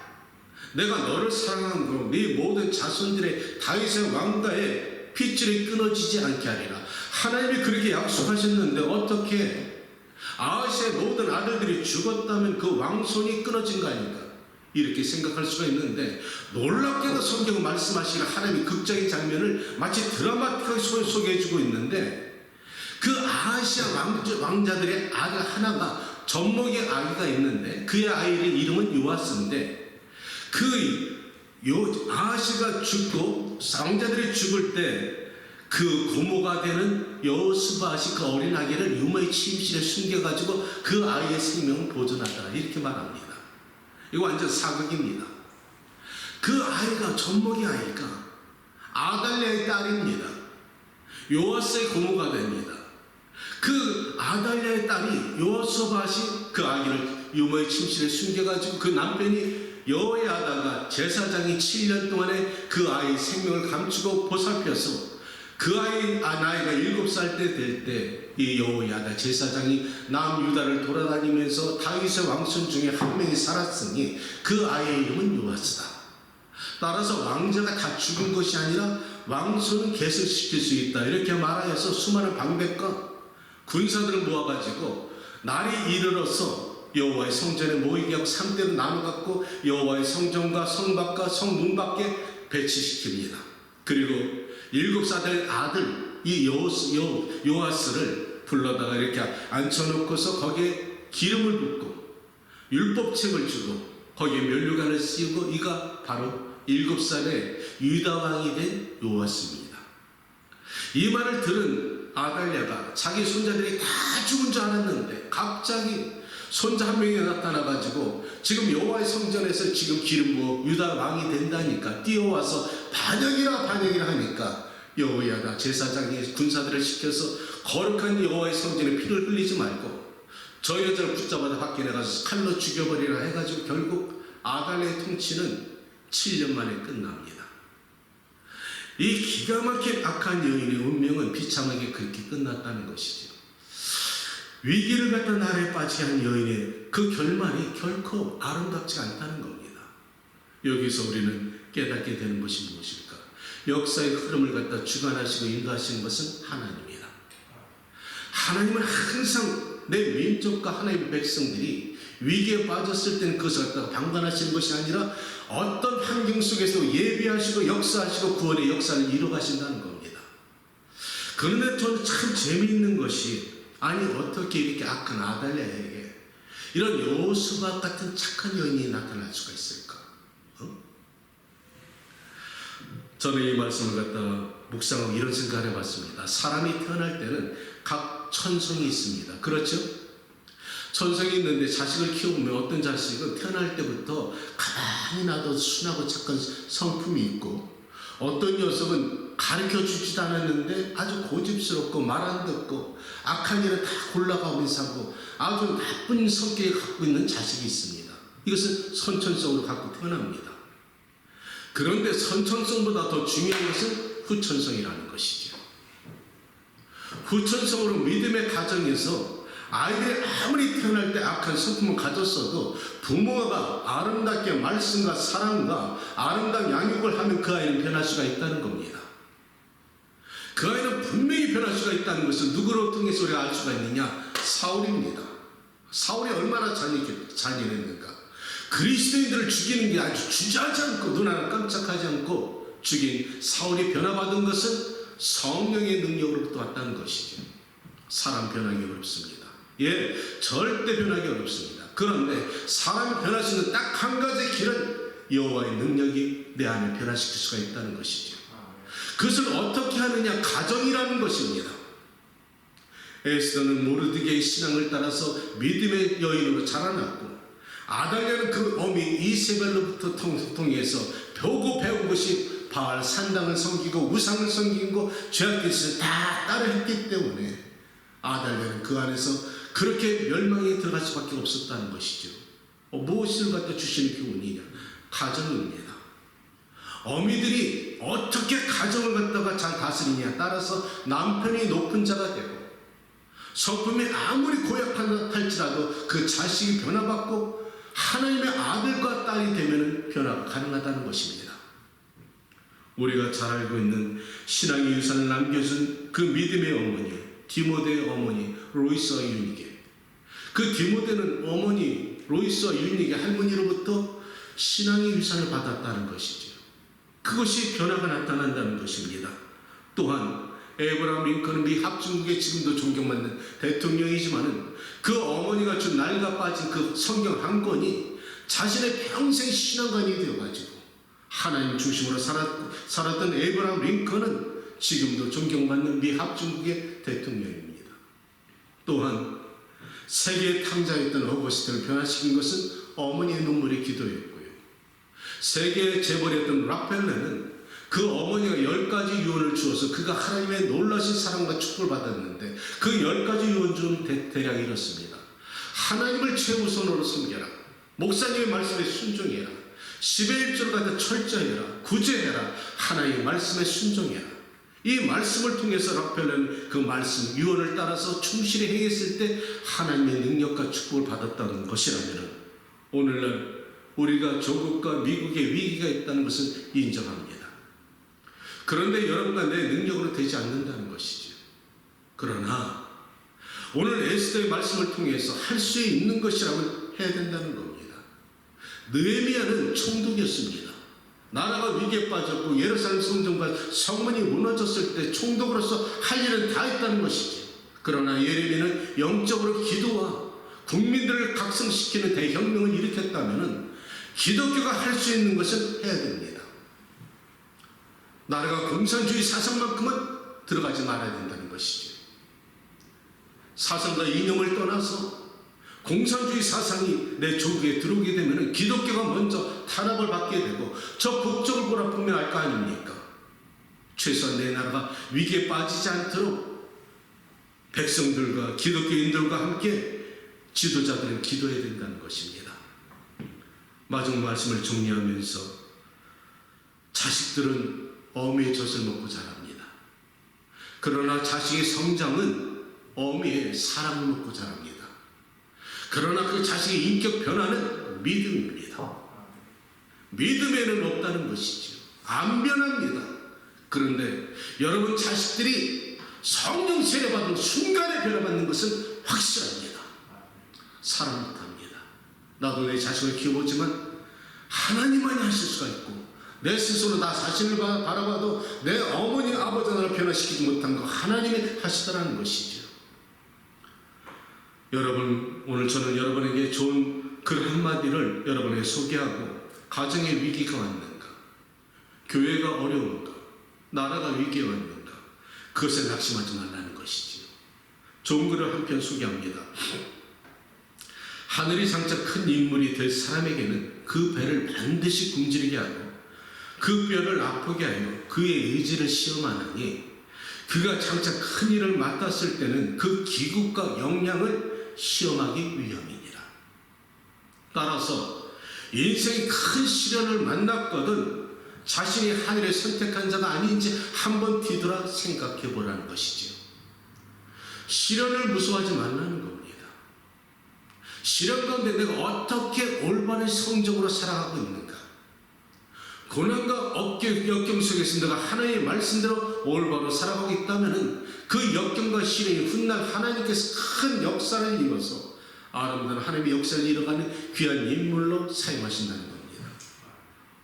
내가 너를 사랑하는 거로 네 모든 자손들의 다윗의 왕가의 핏줄이 끊어지지 않게 하리라. 하나님이 그렇게 약속하셨는데 어떻게 아하시아의 모든 아들들이 죽었다면 그 왕손이 끊어진 거 아닌가? 이렇게 생각할 수가 있는데 놀랍게도 성경은 말씀하시는 하나님의 극적인 장면을 마치 드라마틱하게 소개해주고 있는데 그 아하시아 왕자들의 아들 하나가 젖먹이 아기가 있는데 그의 아이의 이름은 요아스인데 아하시가 죽고 왕자들이 죽을 때 그 고모가 되는 여호스밧이 그 어린 아기를 유모의 침실에 숨겨가지고 그 아이의 생명을 보존하더라 이렇게 말합니다. 이거 완전 사극입니다. 그 아이가 젖먹이 아이가 아달랴의 딸입니다. 요아스의 고모가 됩니다. 그 아달랴의 딸이 여호스밧이 그 아기를 유모의 침실에 숨겨가지고 그 남편이 여호야다가 제사장이 7년 동안에 그 아이의 생명을 감추고 보살펴서 그 나이가 7살 때 될 때 이 여호야다 제사장이 남유다를 돌아다니면서 다윗의 왕손 중에 한 명이 살았으니 그 아이의 이름은 요아스다. 따라서 왕자가 다 죽은 것이 아니라 왕손은 계승시킬 수 있다 이렇게 말하여서 수많은 방백과 군사들을 모아가지고 날이 이르러서 여호와의 성전에 모이게 하고 3대로 나눠갖고 여호와의 성전과 성밖과 성문 밖에 배치시킵니다. 그리고 7살 아들 이 요아스를 불러다가 이렇게 앉혀놓고서 거기에 기름을 붓고 율법책을 주고 거기에 면류관을 씌우고 이가 바로 7살의 유다 왕이 된 요아스입니다. 이 말을 들은 아달랴가 자기 손자들이 다 죽은 줄 알았는데 갑자기 손자 한 명이 나타나가지고 지금 여호와의 성전에서 지금 기름 부어 유다 왕이 된다니까 뛰어와서 반역이라 하니까 여호야다 제사장이 군사들을 시켜서 거룩한 여호와의 성전에 피를 흘리지 말고 저 여자를 붙잡아다 밖에 내가서 칼로 죽여버리라 해가지고 결국 아달랴의 통치는 7년 만에 끝납니다. 이 기가 막힌 악한 여인의 운명은 비참하게 그렇게 끝났다는 것이죠. 위기를 갖다 나라에 빠지게 한 여인의 그 결말이 결코 아름답지 않다는 겁니다. 여기서 우리는 깨닫게 되는 것이 무엇일까? 역사의 흐름을 갖다 주관하시고 인도하시는 것은 하나님이다. 하나님은 항상 내 민족과 하나님의 백성들이 위기에 빠졌을 때는 그것을 갖다가 방관하시는 것이 아니라 어떤 환경 속에서 예비하시고 역사하시고 구원의 역사를 이루어가신다는 겁니다. 그런데 저는 참 재미있는 것이 아니 어떻게 이렇게 악한 아달랴에게 이런 요스박 같은 착한 여인이 나타날 수가 있을까? 저는 이 말씀을 갖다가 묵상하고 이런 생각을 해봤습니다. 사람이 태어날 때는 각 천성이 있습니다. 그렇죠? 천성이 있는데 자식을 키워보면 어떤 자식은 태어날 때부터 가만히 놔도 순하고 착한 성품이 있고 어떤 녀석은 가르쳐주지도 않았는데 아주 고집스럽고 말 안 듣고 악한 일을 다 골라가면서 하고 아주 나쁜 성격을 갖고 있는 자식이 있습니다. 이것은 선천성으로 갖고 태어납니다. 그런데 선천성보다 더 중요한 것은 후천성이라는 것이죠. 후천성으로 믿음의 가정에서 아이들이 아무리 태어날 때 악한 성품을 가졌어도 부모가 아름답게 말씀과 사랑과 아름다운 양육을 하면 그 아이는 변할 수가 있다는 겁니다. 그 아이는 분명히 변할 수가 있다는 것을 누구로 통해서 우리가 알 수가 있느냐? 사울입니다. 사울이 얼마나 잔인했는가? 그리스도인들을 죽이는 게 아주 주저하지 않고 눈 하나 깜짝하지 않고 죽인 사울이 변화받은 것은 성령의 능력으로부터 왔다는 것이죠. 사람 변하기 어렵습니다. 예, 절대 변하기 어렵습니다. 그런데 사람이 변할 수 있는 딱 한 가지 길은 여호와의 능력이 내 안을 변화시킬 수가 있다는 것이죠. 그것을 어떻게 하느냐? 가정이라는 것입니다. 에스더는 모르드게의 신앙을 따라서 믿음의 여인으로 자라났고 아달랴는 그 어미 이세벨로부터 통해서 배운 것이 바알 산당을 섬기고 우상을 섬기고 죄악된 짓을 다 따라했기 때문에 아달랴는 그 안에서 그렇게 멸망에 들어갈 수밖에 없었다는 것이죠. 무엇을 갖다 주시는 교훈이냐? 가정입니다. 어미들이 어떻게 가정을 갖다가 잘 다스리냐에 따라서 남편이 높은 자가 되고 성품이 아무리 고약할지라도 그 자식이 변화받고 하나님의 아들과 딸이 되면 변화가 가능하다는 것입니다. 우리가 잘 알고 있는 신앙의 유산을 남겨준 그 믿음의 어머니 디모데의 어머니 로이스와 유니게, 그 디모데는 어머니 로이스와 유니게 할머니로부터 신앙의 유산을 받았다는 것이죠. 그것이 변화가 나타난다는 것입니다. 또한 에이브라함 링컨은 미 합중국의 지금도 존경받는 대통령이지만은 그 어머니가 준 날가 빠진 그 성경 한 권이 자신의 평생 신앙관이 되어가지고 하나님 중심으로 살았던 에이브라함 링컨은 지금도 존경받는 미 합중국의 대통령입니다. 또한 세계의 탕자였던 어거스틴을 변화시킨 것은 어머니의 눈물의 기도였고요. 세계의 재벌이었던 락펠레는 그 어머니가 10가지 유언을 주어서 그가 하나님의 놀라신 사랑과 축복을 받았는데 그 10가지 유언 중 대략 이렇습니다. 하나님을 최우선으로 섬겨라. 목사님의 말씀에 순종해라. 10의 1조를 갖다 철저해라. 구제해라. 하나님의 말씀에 순종해라. 이 말씀을 통해서 락펠레는 그 말씀 유언을 따라서 충실히 행했을 때 하나님의 능력과 축복을 받았다는 것이라면 오늘날 우리가 조국과 미국의 위기가 있다는 것을 인정합니다. 그런데 여러분과 내 능력으로 되지 않는다는 것이죠. 그러나 오늘 에스더의 말씀을 통해서 할 수 있는 것이라고 해야 된다는 겁니다. 느헤미야는 총독이었습니다. 나라가 위기에 빠졌고 예루살렘 성전과 성문이 무너졌을 때 총독으로서 할 일은 다 했다는 것이죠. 그러나 예레미야는 영적으로 기도와 국민들을 각성시키는 대혁명을 일으켰다면 기독교가 할 수 있는 것은 해야 됩니다. 나라가 공산주의 사상만큼은 들어가지 말아야 된다는 것이죠. 사상과 이념을 떠나서 공산주의 사상이 내 조국에 들어오게 되면 기독교가 먼저 탄압을 받게 되고 저 북쪽을 보라보면 알 거 아닙니까? 최소한 내 나라가 위기에 빠지지 않도록 백성들과 기독교인들과 함께 지도자들은 기도해야 된다는 것입니다. 마지막 말씀을 정리하면서 자식들은 어미의 젖을 먹고 자랍니다. 그러나 자식의 성장은 어미의 사랑을 먹고 자랍니다. 그러나 그 자식의 인격 변화는 믿음입니다. 믿음에는 없다는 것이죠. 안 변합니다. 그런데 여러분 자식들이 성령 세례받은 순간에 변화받는 것은 확실합니다. 사랑 못합니다. 나도 내 자식을 키워보지만 하나님만이 하실 수가 있고 내 스스로 나 자신을 바라봐도 내 어머니 아버지 하나를 변화시키지 못한 거 하나님이 하시더라는 것이죠. 여러분, 오늘 저는 여러분에게 좋은 글 한마디를 여러분에게 소개하고 가정의 위기가 왔는가, 교회가 어려운가, 나라가 위기에 왔는가, 그것에 낙심하지 말라는 것이지요. 좋은 글을 한 편 소개합니다. 하늘이 장차 큰 인물이 될 사람에게는 그 배를 반드시 굶주리게 하고 그 뼈를 아프게 하여 그의 의지를 시험하나니 그가 장차 큰 일을 맡았을 때는 그 기국과 역량을 시험하기 위함이니라. 따라서 인생이 큰 시련을 만났거든 자신이 하늘에 선택한 자가 아닌지 한번 뒤돌아 생각해 보라는 것이지요. 시련을 무서워하지 말라는 겁니다. 시련 가운데 내가 어떻게 올바른 성적으로 살아가고 있는가, 고난과 역경 속에서 내가 하나님의 말씀대로 올바로 살아가고 있다면 그 역경과 시련이 훗날 하나님께서 큰 역사를 이뤄서 아름다운 하나님의 역사를 이뤄가는 귀한 인물로 사용하신다는 겁니다.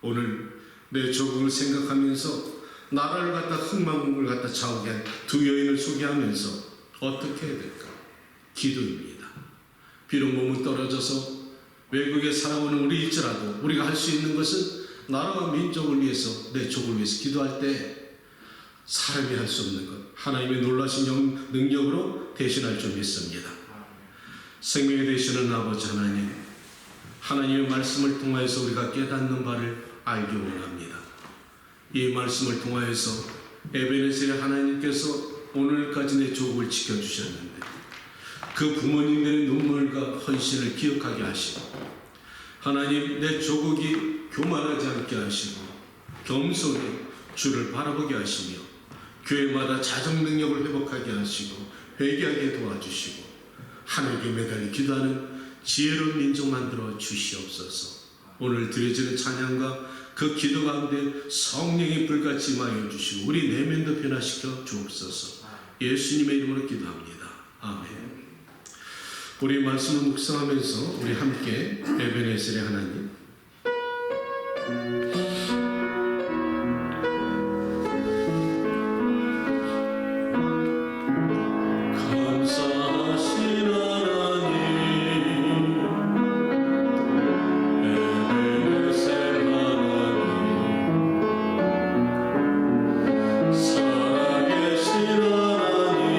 오늘 내 조국을 생각하면서 나라를 갖다 흥망을 갖다 좌우게 한 두 여인을 소개하면서 어떻게 해야 될까? 기도입니다. 비록 몸은 떨어져서 외국에 살아오는 우리일지라도 우리가 할 수 있는 것은 나라와 민족을 위해서, 내 족을 위해서 기도할 때 사람이 할 수 없는 것 하나님의 놀라신 능력으로 대신할 줄 믿습니다. 생명이 되시는 아버지 하나님, 하나님의 말씀을 통하여서 우리가 깨닫는 바를 알기 원합니다. 이 말씀을 통하여서 에베네셀의 하나님께서 오늘까지 내 조국을 지켜주셨는데 그 부모님들의 눈물과 헌신을 기억하게 하시고, 하나님 내 조국이 교만하지 않게 하시고 겸손히 주를 바라보게 하시며 교회마다 자정 능력을 회복하게 하시고 회개하게 도와주시고 하나님께 매달려 기도하는 지혜로운 민족 만들어 주시옵소서. 오늘 드려지는 찬양과 그 기도 가운데 성령이 불같이 임하여 주시고 우리 내면도 변화시켜 주옵소서. 예수님의 이름으로 기도합니다. 아멘. 우리 말씀을 묵상하면서 우리 함께 에베네셀의 하나님, 감사하신 하나님, 에베네셀 하나님, 살아계신 하나님,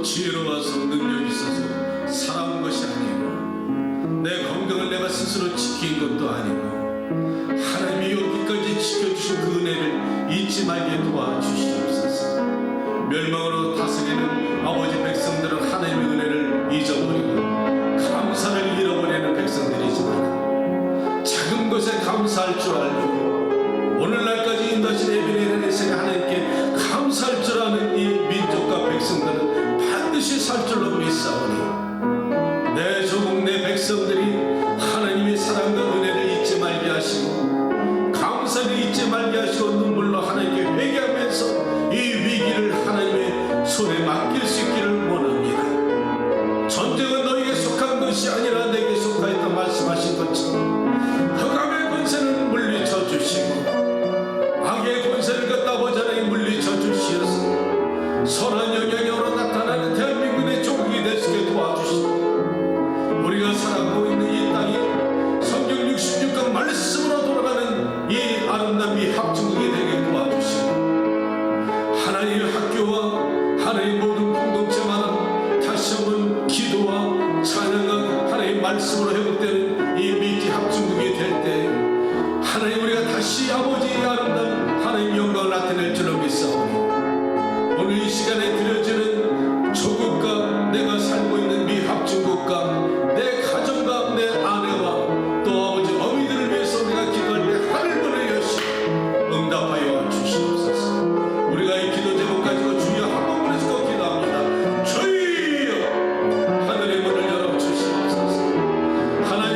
지혜로워서 능력 있어서 살아온 것이 아니고 내 건강을 내가 스스로 지킨 것도 아니고 하나님이 여기까지 지켜주신 그 은혜를 잊지 말게 도와주시옵소서. 멸망으로 다스리는 아버지 백성들은 하나님의 은혜를 잊어버리고 감사를 잃어버리는 백성들이지만 작은 것에 감사할 줄 알고 오늘날까지 인도하신 에베네셀의 하나님께 감사할 줄 아는 이 민족과 백성들은 반드시 살 줄로 믿사오니 내 조국 내 백성들이 하나님의 사랑과 은혜를 잊지 말게 하시고 감사를 잊지 말게 하시고 눈물로 하나님께 회개하면서 이 위기를 하나님의 손에 맡길 수 있기를 원합니다. 전쟁은 너에게 속한 것이 아니라 내게 속하였다 말씀하신 것처럼 흑암의 권세는 물리쳐 주시고 악의 권세를 그 아버지 하나님 물리쳐 주시어서 선한 영향으로 나타나는 대한민국의 조국이 될 수 있게 도와주시고 우리가 살아가고 있는 이 땅이 성경 66강 말씀으로 돌아가는 이 아름다운 이 합중국이 되게 도와주시고 하나님의 학교와 하나님의 모든 공동체마다 다시 한번 기도와 찬양과 하나님의 말씀으로 회복되는 이 미지 합중국이 될 때 하나님 우리가 다시 아버지의 아름다운 하나님 영광을 나타낼 줄로 믿사오니 오늘 이 시간에 드려지는 조국과 내가 살고 있는 미합중국과 내 가정과 내 아내와 또 아버지 어미들을 위해서 우리가 기도할 때 하늘문을 여시 응답하여 주시옵소서. 우리가 이 기도 제목 가지고 주여 한 번만 해서 기도합니다. 주여 하늘의 문을 열어 주시옵소서. 하나님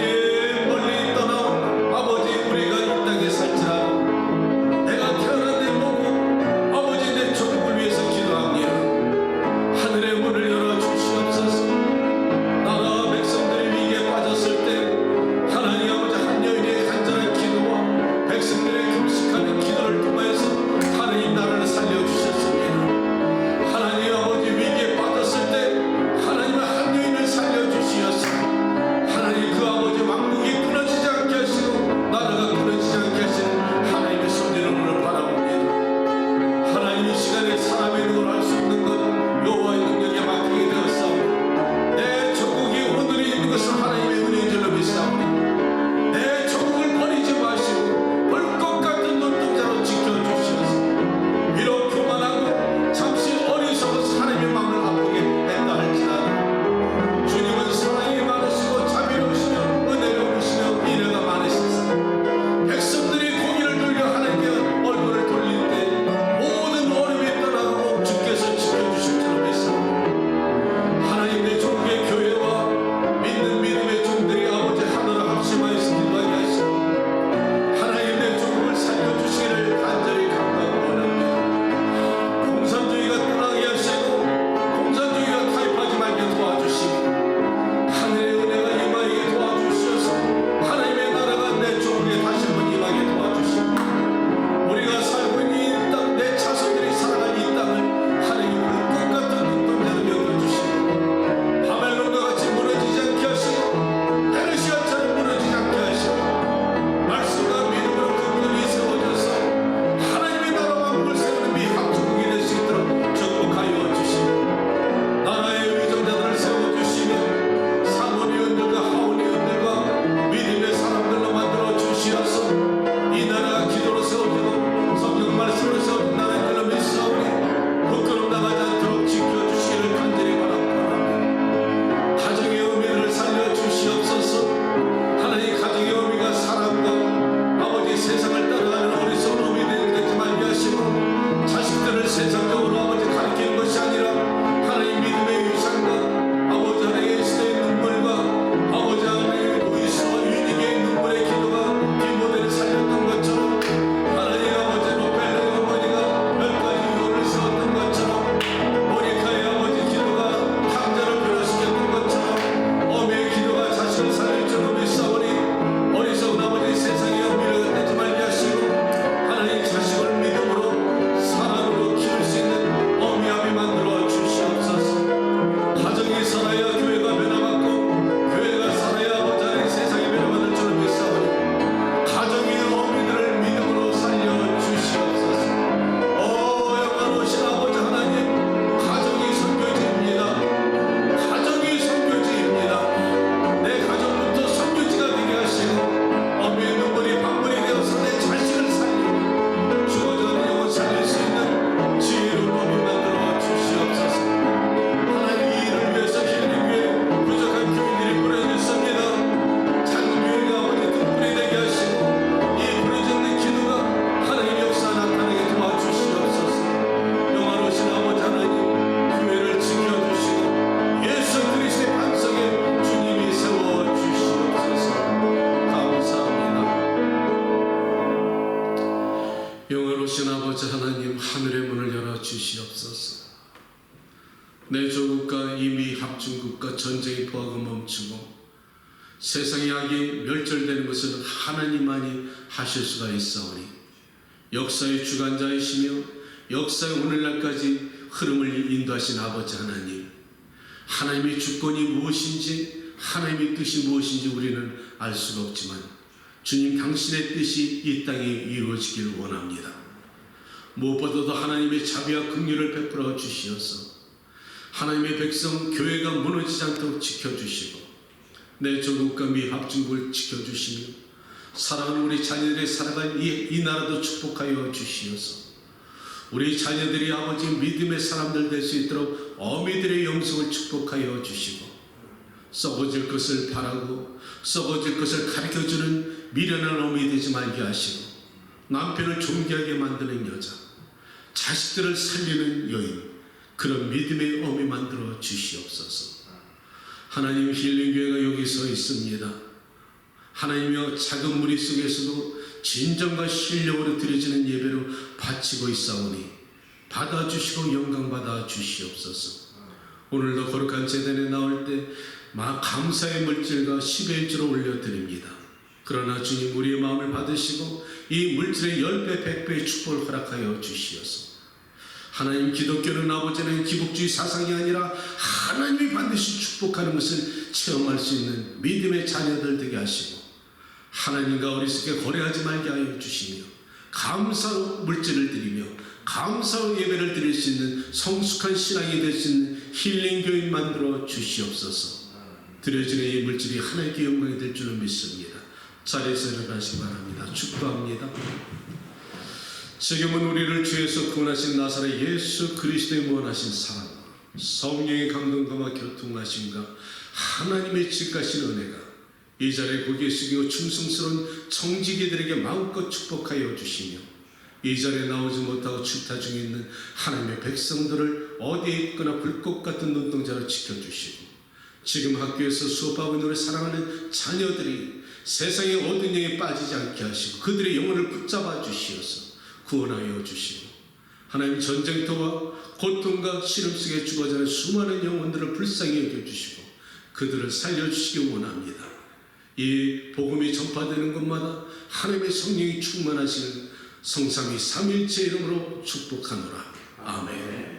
조국과 이미 합중국과 전쟁이 포하고 멈추고 세상의 악이 멸절되는 것은 하나님만이 하실 수가 있사오니 역사의 주관자이시며 역사의 오늘날까지 흐름을 인도하신 아버지 하나님, 하나님의 주권이 무엇인지 하나님의 뜻이 무엇인지 우리는 알 수가 없지만 주님 당신의 뜻이 이 땅에 이루어지길 원합니다. 무엇보다도 하나님의 자비와 긍휼을 베풀어 주시어서 하나님의 백성 교회가 무너지지 않도록 지켜주시고 내 조국과 미 합중국을 지켜주시며 사랑하는 우리 자녀들의 살아갈 이 나라도 축복하여 주시어서 우리 자녀들이 아버지 믿음의 사람들 될 수 있도록 어미들의 영성을 축복하여 주시고 썩어질 것을 바라고 썩어질 것을 가르쳐주는 미련한 어미 되지 말게 하시고 남편을 존귀하게 만드는 여자, 자식들을 살리는 여인, 그런 믿음의 어미 만들어 주시옵소서. 하나님, 힐링교회가 여기 서 있습니다. 하나님이여, 작은 무리 속에서도 진정과 신령으로 드려지는 예배로 바치고 있사오니 받아주시고 영광받아 주시옵소서. 오늘도 거룩한 제단에 나올 때 감사의 물질과 10의 일주로 올려드립니다. 그러나 주님, 우리의 마음을 받으시고 이 물질의 10배 100배의 축복을 허락하여 주시옵소서. 하나님, 기독교는 아버지는 기복주의 사상이 아니라 하나님이 반드시 축복하는 것을 체험할 수 있는 믿음의 자녀들 되게 하시고 하나님과 어리석게 거래하지 말게 하여 주시며 감사로 물질을 드리며 감사로 예배를 드릴 수 있는 성숙한 신앙이 될 수 있는 힐링교인 만들어 주시옵소서. 드려지는 이 물질이 하나님께 영광이 될 줄을 믿습니다. 자리에서 일어나시기 바랍니다. 축도합니다. 지금은 우리를 주에서 구원하신 나사렛 예수 그리스도의 무한하신 사랑, 성령의 감동과 교통하심과 하나님의 지극하신 은혜가 이 자리에 고개 숙이고 충성스러운 청지기들에게 마음껏 축복하여 주시며 이 자리에 나오지 못하고 출타 중에 있는 하나님의 백성들을 어디에 있거나 불꽃 같은 눈동자로 지켜주시고 지금 학교에서 수업하고 있는 우리 사랑하는 자녀들이 세상의 어두운 영에 빠지지 않게 하시고 그들의 영혼을 붙잡아 주시어서 구원하여 주시고 하나님, 전쟁터와 고통과 시름 속에 죽어가는 수많은 영혼들을 불쌍히 여겨주시고 그들을 살려주시기 원합니다. 이 복음이 전파되는 곳마다 하나님의 성령이 충만하시는 성삼위 삼일체 이름으로 축복하노라. 아멘.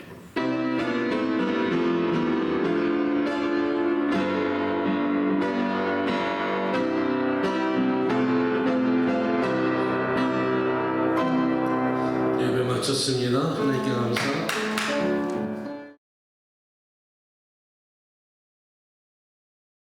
예배 마쳤습니다. 하나님께 감사.